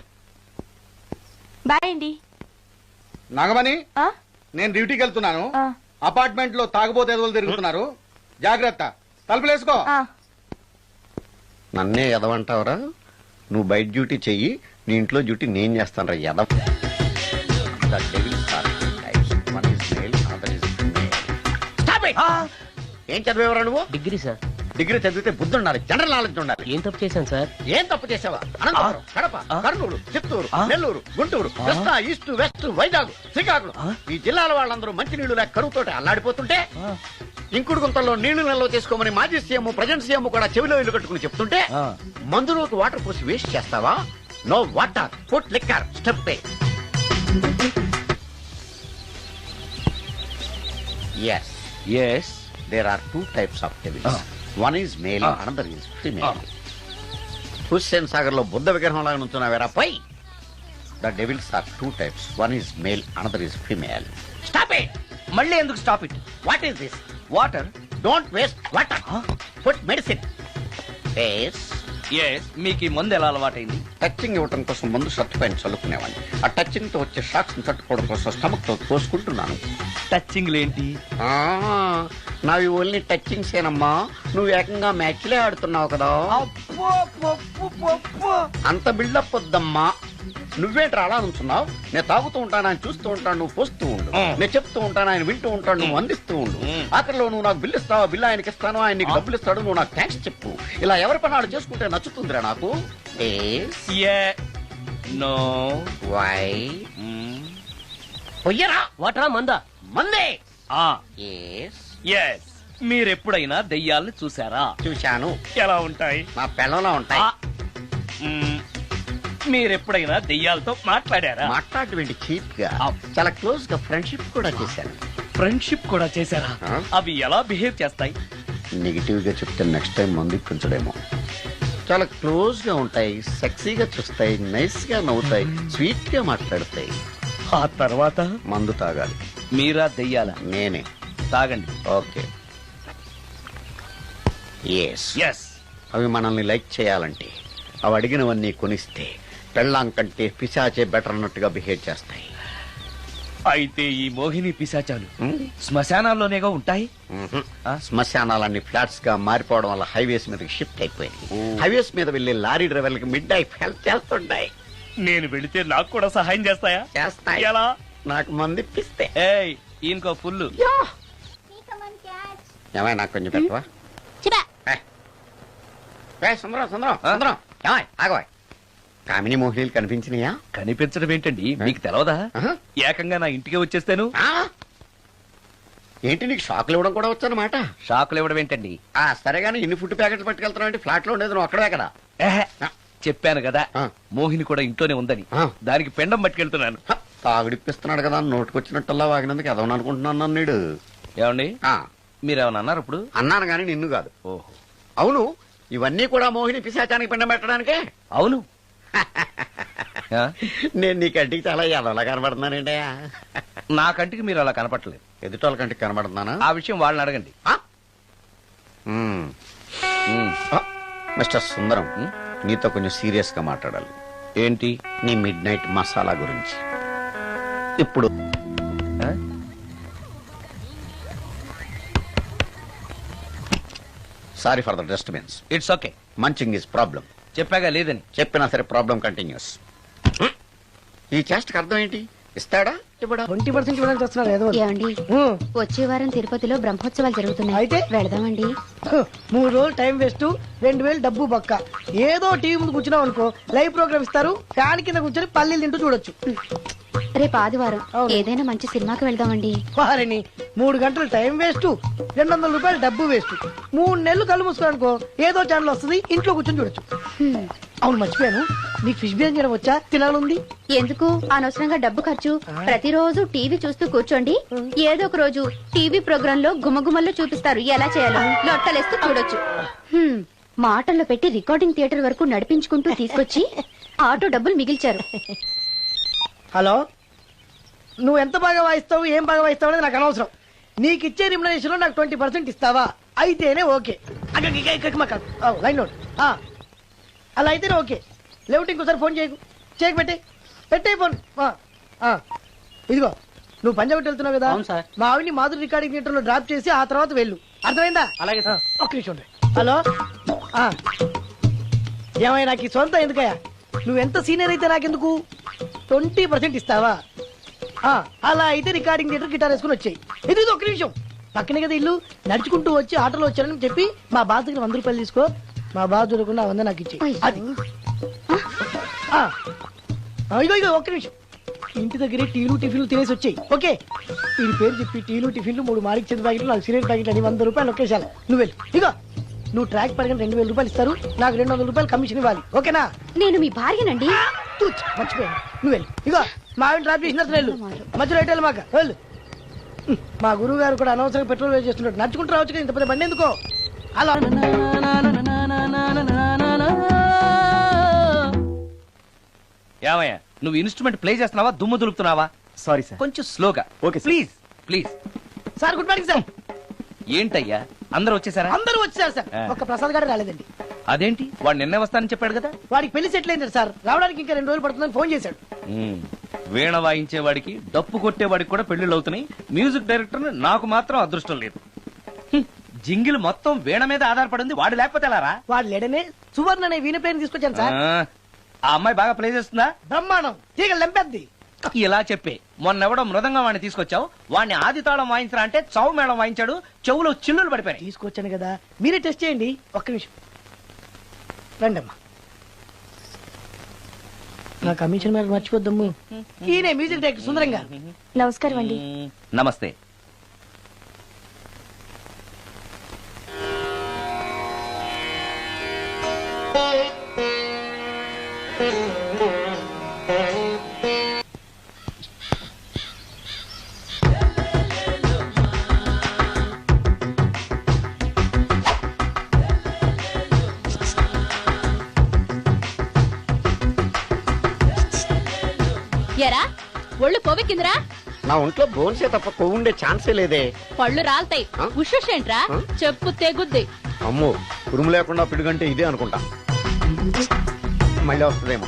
[SPEAKER 10] బాయ్ అండి.
[SPEAKER 2] నాగమణి, నేను డ్యూటీకి వెళ్తున్నాను. అపార్ట్మెంట్ లో తాగుబోతే ఎదురు తిరుగుతున్నారు, జాగ్రత్త. తలుపులేసుకో.
[SPEAKER 9] నన్నే ఎదవంటావరా? నువ్వు బయట డ్యూటీ చెయ్యి, నీ ఇంట్లో డ్యూటీ నేను చేస్తాను రా ఎదవ. ఏం చదివేవరా నువ్వు?
[SPEAKER 8] Degree sir.
[SPEAKER 9] డిగ్రీ చదివితే బుద్ధి ఉండాలి, జనరల్ నాలెడ్జ్ ఉండాలి.
[SPEAKER 8] ఏం తప్పు చేశాను సార్?
[SPEAKER 9] ఏం తప్పు చేసావా? అనంతపురం, కడప, కర్నూలు, చిత్తూరు, నెల్లూరు, గుంటూరు, కృష్ణా, ఈస్ట్, వెస్ట్, వైజాగ్, శ్రీకాకుళం, ఈ జిల్లాల వాళ్ళందరూ మంచి నీళ్లు లేక కరువుతోటి అల్లాడిపోతుంటే, ఇంకుడు గుంతల్లో నీళ్లు నిల్వ చేసుకోమని మాజీ సీఎం, ప్రజెంట్ సీఎం కూడా చెవిలో ఇల్లు కట్టుకుని చెప్తుంటే, మందులోకి వాటర్ పోసి వేస్ట్ చేస్తావా? No water, put liquor, step. Yes, there are two types of devils. One is male, another is female. Hussain Sagar లో బుద్ధ విగ్రహం లాగా నుంచున్నావేరా పై? The devils are two types. One is male, another is female. Stop it!
[SPEAKER 7] మళ్ళీ ఎందుకు stop it?
[SPEAKER 9] What is this?
[SPEAKER 7] Water.
[SPEAKER 9] Don't waste water. Put medicine. Yes.
[SPEAKER 7] మీకు ఈ మందు ఎలా అలవాటైంది?
[SPEAKER 9] టచింగ్ ఇవ్వటం కోసం ముందు షర్ట్ పైన చల్లుకునేవాడిని. ఆ టచింగ్ తో వచ్చే షాక్స్ ని తట్టుకోవడం కోసం స్టమక్ తో పోసుకుంటున్నాను.
[SPEAKER 7] టచింగ్ ఏంటి?
[SPEAKER 9] నావి ఓన్లీ టచింగ్స్ ఏనమ్మా. నువ్వు ఏకంగా మ్యాచ్లే ఆడుతున్నావు కదా. అంత బిల్డప్ వద్దమ్మా. నువ్వేంట్రా అలా ఉంటున్నావు? నేను తాగుతూ ఉంటాను, ఆయన చూస్తూ ఉంటాను, నువ్వు పోస్తూ ఉండు. నేను చెప్తూ ఉంటాను, ఆయన వింటూ ఉంటాడు, నువ్వు అందిస్తూ ఉండు. ఆఖరిలో నువ్వు నాకు బిల్లు ఇస్తావా, బిల్లు ఆయనకి ఇస్తాను, ఆయన నీకు డబ్బులు ఇస్తాడు, నువ్వు నాకు థ్యాంక్స్ చెప్పు. ఇలా ఎవరి పని ఆడు చేసుకుంటే నచ్చుతుందిరా నాకు.
[SPEAKER 7] నో.
[SPEAKER 9] వై? పొయ్యరా.
[SPEAKER 8] వాటరా మందా?
[SPEAKER 9] మందే.
[SPEAKER 7] మీరెప్పుడైనా దెయ్యాలను చూసారా?
[SPEAKER 9] చూశాను.
[SPEAKER 7] ఎలా ఉంటాయి?
[SPEAKER 9] నా పెళ్ళంలో ఉంటాయి.
[SPEAKER 7] మీరెప్పుడైనా దెయ్యాలతో మాట్లాడారా?
[SPEAKER 9] మాట్లాడేంటి చీప్ గా, చాలా క్లోజ్ గా ఫ్రెండ్షిప్ కూడా చేశాను.
[SPEAKER 7] ఫ్రెండ్షిప్ కూడా చేశారా? అవి ఎలా బిహేవ్ చేస్తాయి?
[SPEAKER 9] నెగిటివ్ గా చెప్తే నెక్స్ట్ టైం మందు ఇప్పించడేమో. చాలా క్లోజ్ గా ఉంటాయి, సెక్సీగా చూస్తాయి, నైస్ గా నవ్వుతాయి, స్వీట్ గా మాట్లాడతాయి.
[SPEAKER 7] ఆ తర్వాత
[SPEAKER 9] మందు తాగాలి.
[SPEAKER 7] మీరా దెయ్యాల?
[SPEAKER 9] నేనే.
[SPEAKER 7] తాగండి.
[SPEAKER 9] ఓకే.
[SPEAKER 7] ఎస్.
[SPEAKER 9] అవి మనల్ని లైక్ చేయాలంటే, అవి అడిగినవన్నీ కొనిస్తే, పెళ్ళాం కంటే పిశాచే బెటర్ అన్నట్టుగా బిహేవ్ చేస్తాయి.
[SPEAKER 7] అయితే ఈ మోహిని పిశాచాలు శ్మశానాల్లోనేగా ఉంటాయి?
[SPEAKER 9] శ్మశానాలన్నీ ఫ్లాట్స్ గా మారిపోవడం వల్ల హైవేస్ మీదకి షిఫ్ట్ అయిపోయింది. హైవేస్ మీద వెళ్లే లారీ డ్రైవర్లకి మిడ్ నైట్ హెల్ప్ చేస్తుంటాయి.
[SPEAKER 7] నేను వెళితే నాకు కూడా సహాయం చేస్తాయా?
[SPEAKER 9] చేస్తాయి.
[SPEAKER 7] ఎలా?
[SPEAKER 9] నాకు మంది ఇప్పిస్తే.
[SPEAKER 7] ఈయనకో ఫుల్.
[SPEAKER 9] ఏమై నాకు కొంచెం పెట్టవా? సుందరం సుందరం సుందరం ఏమై ఆగవా? కామిని మోహినీలు కనిపించినాయా?
[SPEAKER 7] కనిపించడం ఏంటండి, మీకు తెలవదా?
[SPEAKER 9] ఆహా.
[SPEAKER 7] ఏకంగా నా ఇంటికి వచ్చేస్తాను.
[SPEAKER 9] ఆ? ఏంటి నీకు షాకులు ఇవ్వడం కూడా వచ్చానమాట?
[SPEAKER 7] షాకులు ఇవ్వడం ఏంటండి?
[SPEAKER 9] సరేగాని ఇన్ని ఫుడ్ ప్యాకెట్లు పట్టుకెళ్తున్నావు అంటే ఫ్లాట్ లో ఉండేది నువ్వు అక్కడే కదా?
[SPEAKER 7] ఏహే, చెప్పాను కదా
[SPEAKER 9] ఆ.
[SPEAKER 7] మోహిని కూడా ఇంట్లోనే ఉందని.
[SPEAKER 9] ఆ.
[SPEAKER 7] దానికి పెండం పట్టుకెళ్తున్నాను.
[SPEAKER 9] తాగుడిప్పిస్తున్నాడు కదా నోటుకొచ్చినట్టల్లా వాగినందుకు ఎదవని అనుకుంటున్నాను నీడు.
[SPEAKER 7] ఏమండి,
[SPEAKER 9] ఆ,
[SPEAKER 7] మీరేమన్నా అన్నారు ఇప్పుడు?
[SPEAKER 9] అన్నాను గాని నిన్ను కాదు.
[SPEAKER 7] ఓహో,
[SPEAKER 9] అవును, ఇవన్నీ కూడా మోహిని పిశాచానికి పిండం పెట్టడానికే.
[SPEAKER 7] అవును. ఆ?
[SPEAKER 9] నేను నీ కంటికి చాలా ఎదవలా కనబడుతున్నానండి.
[SPEAKER 7] నా కంటికి మీరు అలా కనపట్లేదు.
[SPEAKER 9] ఎదుటోళ్ళ కంటికి కనబడుతున్నానా?
[SPEAKER 7] ఆ విషయం వాళ్ళని అడగండి.
[SPEAKER 9] ఆ? మ్మ్.
[SPEAKER 7] ఉమ్.
[SPEAKER 9] ఆ, మిస్టర్ సుందరం,
[SPEAKER 7] ఉమ్.
[SPEAKER 9] నీతో కొంచెం సీరియస్ గా మాట్లాడాలి.
[SPEAKER 7] ఏంటి?
[SPEAKER 9] నీ మిడ్ నైట్ మసాలా గురించి. ఇప్పుడు
[SPEAKER 7] ఆ?
[SPEAKER 9] Sorry for the disturbance.
[SPEAKER 7] It's okay.
[SPEAKER 9] Munching is problem.
[SPEAKER 7] చెప్పాగా లేదని.
[SPEAKER 9] చెప్పినా సరే ప్రాబ్లం కంటిన్యూస్. ఈ చేష్టకి అర్థం ఏంటి? ఇస్తాడా ఇవ్వడా?
[SPEAKER 3] 20% ఇవ్వడానికి వస్తున్నారు ఏదో.
[SPEAKER 6] ఏమండి వచ్చే వారం తిరుపతిలో బ్రహ్మోత్సవాలు జరుగుతున్నాయి.
[SPEAKER 3] అయితే?
[SPEAKER 6] వెళదామండి.
[SPEAKER 3] 3 రోజులు టైం వేస్ట్, 2000 డబ్బు బొక్క. ఏదో టీవీ ముందు కూర్చున్నావు అనుకో, లైవ్ ప్రోగ్రామ్ ఇస్తారు, ఫ్యాన్ కింద కూర్చొని పల్లీలు తింటూ చూడొచ్చు.
[SPEAKER 6] రేపు ఆదివారం
[SPEAKER 3] అవును.
[SPEAKER 6] ఏదైనా మంచి సినిమాకి వెళ్దామండి.
[SPEAKER 3] వారిని 3 గంటలు టైం వేస్ట్, 200 రూపాయలు డబ్బు వేస్ట్. 3 నెలలు కళ్ళు మూసుకో అనుకో, ఏదో ఛానల్ వస్తుంది, ఇంట్లో కూర్చొని చూడొచ్చు.
[SPEAKER 6] హ్మ్.
[SPEAKER 3] అవును మర్చిపోయాను, నీకు ఫిష్ బిర్యానీ చేయడం వచ్చా? తినాలుంది.
[SPEAKER 6] ఎందుకు అనవసరంగా డబ్బు ఖర్చు? ప్రతిరోజు టీవీ చూస్తూ కూర్చోండి, ఏదో ఒక రోజు టీవీ ప్రోగ్రామ్ లో గుమగుమల్లో చూపిస్తారు ఎలా చేయాలో. లొట్టలేస్తూ చూడొచ్చు. హ్మ్. మాటల్లో పెట్టి రికార్డింగ్ థియేటర్ వరకు నడిపించుకుంటూ తీసుకొచ్చి ఆటో డబ్బులు మిగిల్చారు.
[SPEAKER 3] హలో, నువ్వు ఎంత బాగా వాయిస్తావు, ఏం బాగా వాయిస్తావు అనేది నాకు అనవసరం. నీకు ఇచ్చే రిమ్యునరేషన్ లో నాకు 20% ఇస్తావా? అయితేనే ఓకే. Line note. అలా అయితేనే ఓకే. లేవుటి ఇంకోసారి ఫోన్ చేయకు. పెట్టే ఫోన్. ఇదిగో, నువ్వు పంజాబ్ వెళ్తున్నావు కదా,
[SPEAKER 8] అవును సార్.
[SPEAKER 3] మా ఆవిడ్ని మాధురి రికార్డింగ్ థియేటర్ లో డ్రాప్ చేసి ఆ తర్వాత వెళ్ళు. అర్థమైందా?
[SPEAKER 8] అలాగే సార్.
[SPEAKER 3] ఒక్క నిమిషం ఉండు. హలో, ఏమైనా నాకు ఈ సొంత ఎందుకయ్యా? నువ్వెంత సీనియర్ అయితే నాకెందుకు? 20% ఇస్తావా? అలా అయితే రికార్డింగ్ థియేటర్ గిటార్ వేసుకుని వచ్చాయి. ఇది ఒక్క నిమిషం, పక్కనే కదా ఇల్లు. నడుచుకుంటూ వచ్చి ఆటోలో వచ్చానని చెప్పి మా బాస్ దగ్గర 100 రూపాయలు తీసుకో. మా బాస్ దొరకకుండా 100 నాకు ఇచ్చి. అది ఇగో ఒక్క నిమిషం. ఇంటి దగ్గరే టీలు టిఫిన్లు తినేసి వచ్చాయి. ఓకే, వీడి పేరు చెప్పి టీలు టిఫిన్లు 3 మారికి చెంది ప్యాకెట్లు, 4 సిగరెట్ ప్యాకెట్లు అని 100 రూపాయలు ఒకేసారి. నువ్వు వెళ్ళు. ఇగో, నువ్వు ట్రాక్ పడిన 2000 రూపాయలు ఇస్తారు, నాకు 200 రూపాయలు కమిషన్ ఇవ్వాలి. ఓకేనా?
[SPEAKER 6] నేను మీ భార్యనండి.
[SPEAKER 3] మర్చిపోయాను. నువ్వు వెళ్ళు. ఇగో, మా ఆవిడ డ్రాప్ చేసినట్టు వెళ్ళు. మధ్యలో ఎట్టాలి మాక వెళ్ళు. మా గురువు గారు కూడా అనవసరంగా పెట్రోల్ వేస్ట్ చేస్తున్నాడు. నడుచుకుంటూ రావచ్చు కదా, ఇంత పెద్ద బండి ఎందుకో. అలా
[SPEAKER 7] ఏమయ్యా, నువ్వు ఇన్స్ట్రుమెంట్ ప్లే చేస్తున్నావా, దుమ్ము దులుపుతున్నావా?
[SPEAKER 4] Sorry sir.
[SPEAKER 7] కొంచెం స్లోగా.
[SPEAKER 4] Okay sir.
[SPEAKER 7] Please please.
[SPEAKER 3] Sir, good morning sir.
[SPEAKER 7] ఏంటయ్యా, అందరూ వచ్చేసారా?
[SPEAKER 3] అందరూ వచ్చారు సార్, ఒక్క ప్రసాద్ గారు రాలేదండి.
[SPEAKER 7] అదేంటి, వాడు నిన్నే వస్తానని చెప్పాడు కదా.
[SPEAKER 3] వాడికి పెళ్లి సెటిల్ అయింది సార్, రావడానికి ఇంకా 2 రోజులు పడుతుందని ఫోన్ చేశాడు.
[SPEAKER 7] వీణ వాయించేవాడికి, డప్పు కొట్టేవాడికి కూడా పెళ్లిళ్ళు అవుతున్నాయి. మ్యూజిక్ డైరెక్టర్ నాకు మాత్రం అదృష్టం లేదు. జింగిల్ మొత్తం వీణ మీద ఆధారపడింది, వాడు లేకపోతే ఎలారా?
[SPEAKER 3] వాడు లేడనే సువర్ణ అనే వీణ ప్లేయర్ తీసుకొచ్చాను సార్.
[SPEAKER 7] ఆ అమ్మాయి బాగా ప్లే చేస్తుందా?
[SPEAKER 3] బ్రహ్మాండం, తీగ లెంపెద్ది.
[SPEAKER 7] ఇలా చెప్పే మొన్నెవడో మృదంగా వాడిని తీసుకొచ్చావు, వాడిని ఆది తాళం వాయించరా అంటే చౌ మేళం వాయించాడు, చెవులో చిల్లులు పడిపోయాయి.
[SPEAKER 3] తీసుకొచ్చాను కదా, మీరే టెస్ట్ చేయండి. ఒక్క నిమిషం రండమ్మా. నా కమిషన్ మీద మర్చిపోద్దమ్ము. ఈయనే మ్యూజిక్ డైరెక్టర్ సుందరం గారు.
[SPEAKER 6] నమస్కారం అండి.
[SPEAKER 7] నమస్తే.
[SPEAKER 5] ఎరా ఒళ్ళు కొవ్వెక్కిందిరా?
[SPEAKER 9] నా ఒంట్లో బోన్సే తప్ప కొవ్వు ఉండే ఛాన్సే లేదే.
[SPEAKER 5] పళ్ళు రాల్తాయి.
[SPEAKER 9] ఆ?
[SPEAKER 5] ఉషేంట్రా? చెప్పు తెగుద్ది.
[SPEAKER 9] అమ్మో, ఉరుము లేకుండా పిడుగంటే ఇదే అనుకుంటా. మళ్ళీ వస్తుందేమో.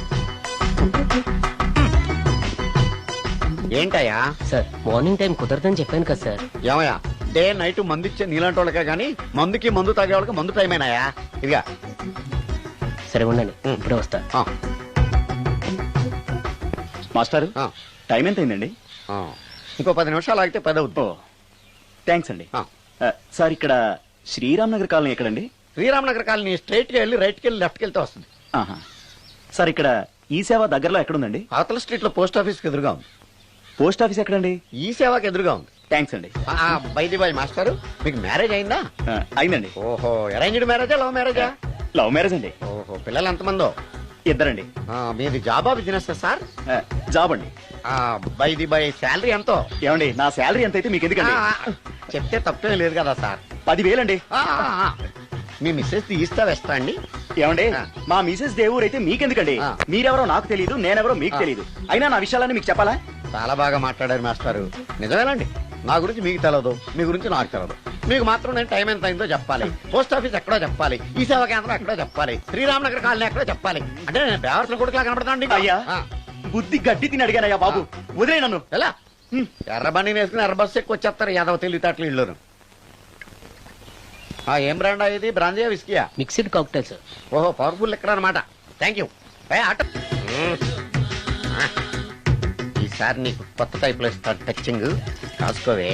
[SPEAKER 9] ఏంటయ్యా
[SPEAKER 8] సార్, మార్నింగ్ టైం కుదరదని చెప్పాను కదా సార్.
[SPEAKER 9] ఏమయ్యా, డే నైట్ మందు ఇచ్చే నీలాంటి వాళ్ళకే గానీ మందుకి మందు తాగే వాళ్ళకి మందు టైం అయినాయా? ఇదిగా
[SPEAKER 8] సరే ఉండండి, ఇప్పుడే వస్తా.
[SPEAKER 9] ఆ,
[SPEAKER 4] మాస్టర్,
[SPEAKER 9] ఆ,
[SPEAKER 4] టైం ఎంత అయిందండి?
[SPEAKER 9] ఆ. ఇంకో 10 నిమిషాలు ఆగితే 10 అవుతుంది.
[SPEAKER 4] థ్యాంక్స్ అండి. సార్ ఇక్కడ శ్రీరామ్ నగర్ కాలనీ ఎక్కడండి?
[SPEAKER 9] శ్రీరామ్ నగర్ కాలనీ స్ట్రైట్కి వెళ్ళి రైట్కి వెళ్ళి లెఫ్ట్కి వెళ్తే వస్తుంది.
[SPEAKER 4] సార్ ఇక్కడ ఈ సేవ దగ్గరలో ఎక్కడుందండి?
[SPEAKER 9] అవతల స్ట్రీట్ లో పోస్ట్ ఆఫీస్కి ఎదురుగా ఉంది.
[SPEAKER 4] పోస్ట్ ఆఫీస్ ఎక్కడండి?
[SPEAKER 9] ఈ సేవకి ఎదురుగా ఉంది.
[SPEAKER 4] థ్యాంక్స్ అండి.
[SPEAKER 9] బైది బాయ్ మాస్టర్, మీకు మ్యారేజ్ అయిందా?
[SPEAKER 4] అయిందండి.
[SPEAKER 9] ఓహో, అరేంజ్డ్ మ్యారేజా లవ్ మ్యారేజా?
[SPEAKER 4] లవ్ మ్యారేజ్ అండి.
[SPEAKER 9] ఓహో, పిల్లలు ఎంతమందో?
[SPEAKER 4] ఇద్దరండి.
[SPEAKER 9] మీది జాబా బిజినెస్ సార్?
[SPEAKER 4] జాబ్ అండి.
[SPEAKER 9] బైది బాయ్ శాలరీ ఎంతో?
[SPEAKER 4] ఏమండి, నా శాలరీ ఎంత అయితే మీకు ఎందుకండి?
[SPEAKER 9] చెప్తే తప్పేం లేదు కదా సార్.
[SPEAKER 4] 10,000 అండి.
[SPEAKER 9] మీ మిస్సెస్ తీస్తా వేస్తా అండి.
[SPEAKER 4] ఏమండి, మా మిసెస్ దేవూర్ అయితే మీకెందుకండి? మీరెవరో నాకు తెలియదు, నేనెవరో మీకు తెలియదు. అయినా నా విషయాలన్నీ మీకు చెప్పాలా?
[SPEAKER 9] చాలా బాగా మాట్లాడారు మాస్టారు. నిజమేనండి, నా గురించి మీకు తెలదు, మీ గురించి నాకు తెలదు. మీకు మాత్రం నేను టైం ఎంత అయిందో చెప్పాలి, పోస్ట్ ఆఫీస్ ఎక్కడో చెప్పాలి, ఈ సేవా కేంద్రం ఎక్కడో చెప్పాలి, శ్రీరామ్ నగర్ కాలనీ ఎక్కడో చెప్పాలి. అంటే నేను బేవర్సన కొడుకులా కనబడతాండి.
[SPEAKER 4] అయ్యా, బుద్ధి గడ్డి తిని అడిగానయ్యా బాబు, వదిలే నన్ను.
[SPEAKER 9] ఎలా ఎర్ర బండి వేసుకుని ఎర్ర బస్సు ఎక్కువ వచ్చేస్తారు యాదవ తెలివితేటలు ఇల్లును. ఏం బ్రాండా ఇది? బ్రాంజియా విస్కియా?
[SPEAKER 8] Mixed cocktail sir.
[SPEAKER 9] ఓహో, పవర్ఫుల్ ఎక్కడ అనమాట. Thank you. ఈసారి నీకు కొత్త టైప్ లో ఇస్తా టచింగ్, కాసుకోవే.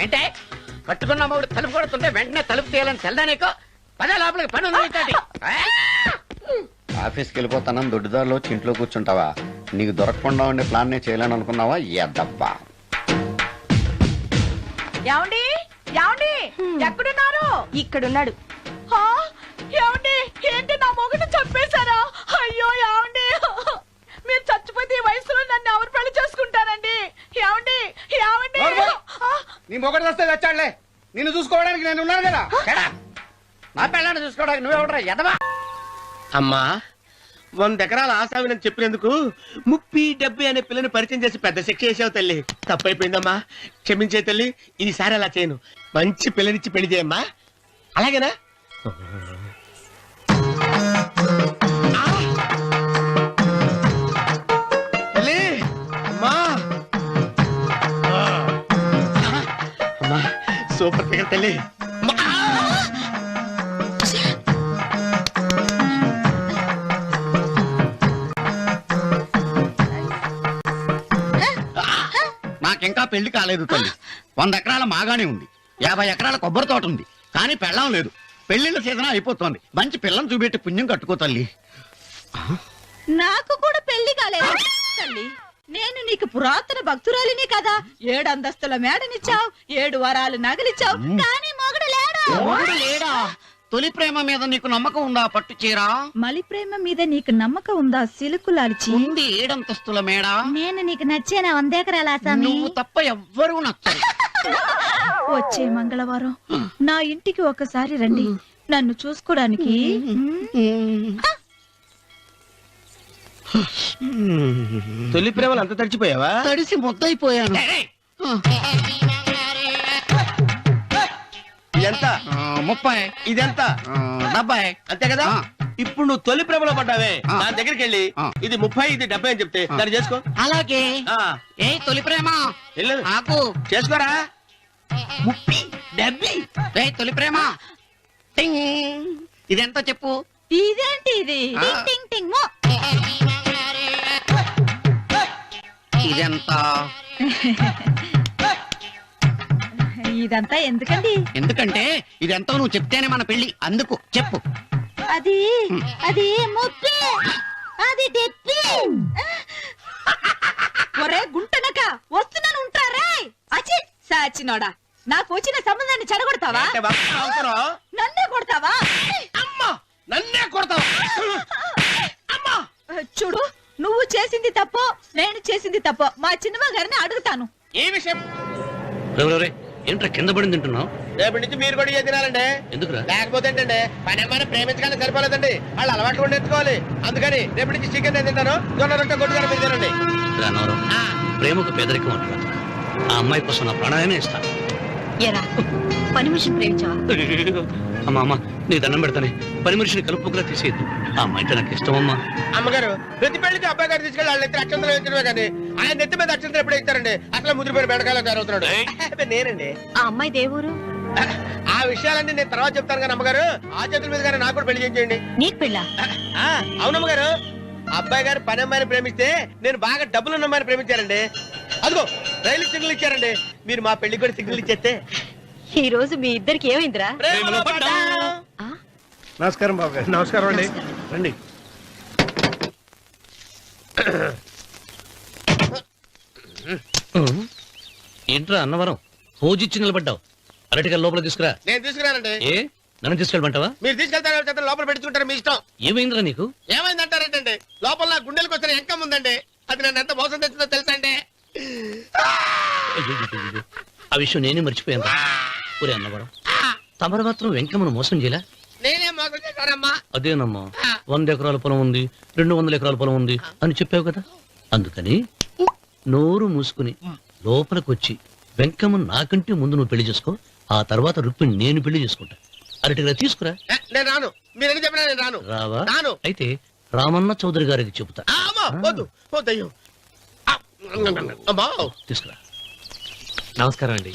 [SPEAKER 9] ఏంటే కట్టుకున్న మూడు తలుపు కొడుతుంటే వెంటనే తలుపు తీయాలని తెల్దా నీకు? పదే లోపలికి పని ఉంది. ఆఫీస్కి వెళ్ళిపోతానని దొడ్డుదారిలో ఇంట్లో కూర్చుంటావా? నీకు దొరకకుండా ఉండే ప్లాన్ నే చేయాలని అనుకున్నావా? ఎద్దబ్బా.
[SPEAKER 5] ఏమండి ఏమండి ఎక్కడున్నారు? ఇక్కడున్నాడు. ఏమండి, ఏంటి నా మొగుడు చంపేశారా? అయ్యో ఏమండి, మీరు చచ్చిపోతే ఈ వయసులో నన్ను ఎవరు పెళ్లి చేసుకుంటారండి? ఏమండి ఏమండి.
[SPEAKER 2] నీ మొగడు వస్తే వచ్చాడులే, నిన్ను చూసుకోవడానికి నేను ఉన్నాను కదా.
[SPEAKER 9] నా పెళ్ళాన్ని చూసుకోవడానికి నువ్వెవడరా ఎదవా?
[SPEAKER 2] అమ్మా, 100 ఎకరాల ఆసావినని చెప్పినందుకు 30-70 అనే పిల్లని పరిచయం చేసి పెద్ద శిక్ష చేసావు తల్లి. తప్పైపోయిందమ్మా, క్షమించే తల్లి. ఈసారి అలా చేయను, మంచి పిల్లనిచ్చి పెళ్లి చేయమ్మా. అలాగేనా? తల్లి, అమ్మా, అమ్మా, సూపర్ ఫిగర్ తల్లి.
[SPEAKER 9] నాకింకా పెళ్లి కాలేదు తల్లి. 100 ఎకరాల మాగానే ఉంది, 50 ఎకరాల కొబ్బరి తోట ఉంది, కానీ పెళ్ళం లేదు. పెళ్లిళ్ళ సీజన్ అయిపోతోంది. మంచి పిల్లని చూపెట్టి పుణ్యం కట్టుకో తల్లి.
[SPEAKER 5] నాకు కూడా పెళ్లి కాలేదు తల్లి. నేను నీకు పురాతన భక్తురాలిని కదా. 7 అంతస్తుల మేడనిచ్చావు, 7 వరాలు నగలిచ్చావు, కానీ మొగుడు లేడు.
[SPEAKER 9] మొగుడు లేడా? తొలి ప్రేమ మీద నీకు నమ్మకం ఉందా? పట్టు చీరా.
[SPEAKER 5] మలి ప్రేమ మీద నీకు నమ్మకం ఉందా? సిలుకులాల్చి
[SPEAKER 9] ఉంది 7 అంతస్తుల మేడ.
[SPEAKER 5] నేను నీకు నచ్చేనా? 100 ఎకరాల ఆసామి.
[SPEAKER 9] నువ్వు తప్ప ఎవ్వరూ నచ్చరు.
[SPEAKER 5] వచ్చే మంగళవారం నా ఇంటికి ఒకసారి రండి, నన్ను చూసుకోడానికి.
[SPEAKER 2] తొలి ప్రేమలు అంత తడిచిపోయావా?
[SPEAKER 9] తడిసి ముద్దయిపోయాను.
[SPEAKER 2] ఎంత?
[SPEAKER 9] 30.
[SPEAKER 2] ఇదెంత?
[SPEAKER 9] 70.
[SPEAKER 2] అంతే కదా. ఇప్పుడు నువ్వు తొలి ప్రేమలో పడ్డావే, దాని దగ్గరికి వెళ్ళి ఇది 30 ఇది 70 అని చెప్తే దాన్ని చేసుకో.
[SPEAKER 9] అలాగే. ఏ తొలి ప్రేమ నాకు
[SPEAKER 2] చేసుకోరా. 30 70.
[SPEAKER 9] ఏ తొలి ప్రేమ టింగ్, ఇదెంత చెప్పు?
[SPEAKER 5] ఇదేంటి ఇది? టింగ్ టింగ్ టింగ్ మో.
[SPEAKER 9] ఇదెంత?
[SPEAKER 5] ఇదంతా ఎందుకండి?
[SPEAKER 9] ఎందుకంటే ఇదెంతో నువ్వు చెప్తేనే మన పెళ్లి, అందుకు చెప్పు.
[SPEAKER 5] అది అది ముప్పి, అది డెప్పి. ఒరే గుంటనక, వస్తున్నాను ఉంటారా? అచ్చి సాచినోడా, నాకు వచ్చిన సంబంధాన్ని చెడగొడతావా? నన్నే కొడతావా?
[SPEAKER 2] అమ్మా, నన్నే కొడతావా? అమ్మా,
[SPEAKER 5] చూడు, నువ్వు చేసింది తప్పో నేను చేసింది తప్పో మా చిన్నమ్మ గారిని అడుగుతాను.
[SPEAKER 2] ఏ విషయం?
[SPEAKER 8] ఏంట్రా కింద పడింది తింటున్నావు?
[SPEAKER 2] రేపటి నుంచి మీరు కూడా ఏ తినాలండి.
[SPEAKER 8] ఎందుకురా?
[SPEAKER 2] లేకపోతే ఏంటండి, పని అమ్మాయిని ప్రేమించగానే సరిపోలేదండి, వాళ్ళు అలవాట్లు కూడా నేర్చుకోవాలి. అందుకని రేపటి నుంచి చికెన్ నేను తింటాను, జొన్న రొట్టె కొట్టుకొని మీరు తినండి.
[SPEAKER 8] ప్రేమకు పేదరికం అంటారు. ఆ అమ్మాయి కోసం నా ప్రాణాయమే ఇస్తాను.
[SPEAKER 6] పని మనిషిని ప్రేమించావా?
[SPEAKER 8] అమ్మా అమ్మ, నీ దండం పెడతానే, పని మనిషిని కలుపుకులా తీసేయద్దు. ఆ అమ్మాయి నాకు ఇష్టం అమ్మా.
[SPEAKER 2] అమ్మగారు, ప్రతి పెళ్లికి అబ్బాయి గారు తీసుకెళ్ళి వాళ్ళ ఎత్తి అక్షంతలు వేయించడమే కానీ ఆయన నెత్తి మీద అక్షంతలు ఎప్పుడు ఇస్తారండి? అసలు ముద్రపోయిన బెడకాయలో తయారవుతున్నాడు. నేనండి.
[SPEAKER 6] ఆ అమ్మాయి దేవురు.
[SPEAKER 2] ఆ విషయాలన్నీ నేను తర్వాత చెప్తాను కానీ అమ్మగారు, ఆ చేతుల మీద కానీ నాకు కూడా పెళ్లి చేయండి.
[SPEAKER 6] నీకు పెళ్ళా?
[SPEAKER 2] అవునమ్మగారు,
[SPEAKER 3] అబ్బాయి గారు పని అమ్మాయిని ప్రేమిస్తే నేను బాగా డబ్బులు ఉన్న అమ్మాయిని ప్రేమించారండి. అదిగో రైలు సిగ్నల్ ఇచ్చారండి. మీరు మా పెళ్లి కూడా సిగ్నల్ ఇచ్చేస్తే
[SPEAKER 10] ఈ రోజు మీ ఇద్దరికి ఏమైందిరా?
[SPEAKER 2] నమస్కారం బాబు గారు. నమస్కారం అండి. రండి.
[SPEAKER 7] ఏంట్రా అన్నవరం పూజిచ్చి నిలబడ్డావు? అరటిగా లోపల తీసుకురా.
[SPEAKER 2] నేను తీసుకురానండి.
[SPEAKER 7] ఏ నన్ను తీసుకెళ్ళమంటావా?
[SPEAKER 2] మీరు తీసుకెళ్తారు, లోపల పెట్టుకుంటారు, మీ ఇష్టం.
[SPEAKER 7] ఏమైందిరా నీకు?
[SPEAKER 2] ఏమైందంటారేంటండి? లోపల నా గుండెలకు వచ్చిన ఎంకం ఉందండి. అది నన్ను ఎంత మోసం తెచ్చిందో తెలుసా అండి?
[SPEAKER 7] అయ్యయ్యయ్యయ్యో. ఆ విషయం నేనే మర్చిపోయాను. ఒరే అన్నవరం, తమరు మాత్రం వెంకమ్మను మోసం చేయలే?
[SPEAKER 2] నేనే మోసం చేశానమ్మా.
[SPEAKER 7] అదేనమ్మా, 100 ఎకరాల పొలం ఉంది, 200 ఎకరాల పొలం ఉంది అని చెప్పావు కదా. అందుకని నోరు మూసుకుని లోపలికొచ్చి వెంకమ్మ నాకంటే ముందు నువ్వు పెళ్లి చేసుకో. ఆ తర్వాత రుక్మిణి నేను పెళ్లి చేసుకుంటా. అరటిగా తీసుకురా.
[SPEAKER 2] నేను రాను. మీరని చెప్పినా నేను రాను.
[SPEAKER 7] రావా?
[SPEAKER 2] రాను.
[SPEAKER 7] అయితే రామన్న చౌదరి గారికి చెబుతా.
[SPEAKER 2] వద్దు వద్దయ్యో. అమ్మా
[SPEAKER 7] తీసుకురా.
[SPEAKER 8] నమస్కారం అండి.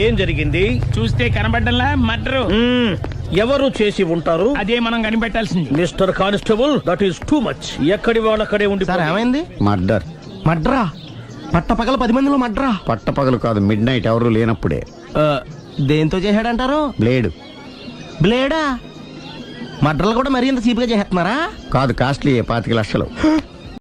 [SPEAKER 11] ఏం జరిగింది?
[SPEAKER 12] చూస్తే కనబడ్డంలా మర్డరు.
[SPEAKER 11] ఎవరు చేసి ఉంటారు?
[SPEAKER 12] అదే మనం కనిపెట్టాల్సింది.
[SPEAKER 11] Mister constable, that is too much. ఎక్కడి వాళ్ళక్కడే ఉండి.
[SPEAKER 3] ఏమైంది?
[SPEAKER 9] మర్డర్.
[SPEAKER 3] మడ్రా పట్టపగల 10 మందిలో మడ్రా.
[SPEAKER 9] పట్టపగలు కాదు, మిడ్ నైట్ ఎవరు లేనప్పుడే.
[SPEAKER 3] దేంతో చేశాడంటారు?
[SPEAKER 9] బ్లేడ్.
[SPEAKER 3] బ్లేడా? మడ్రలు కూడా మరీ ఇంత చీప్ గా చేస్తున్నారా?
[SPEAKER 9] కాదు, కాస్ట్లీ 25 లక్షలు.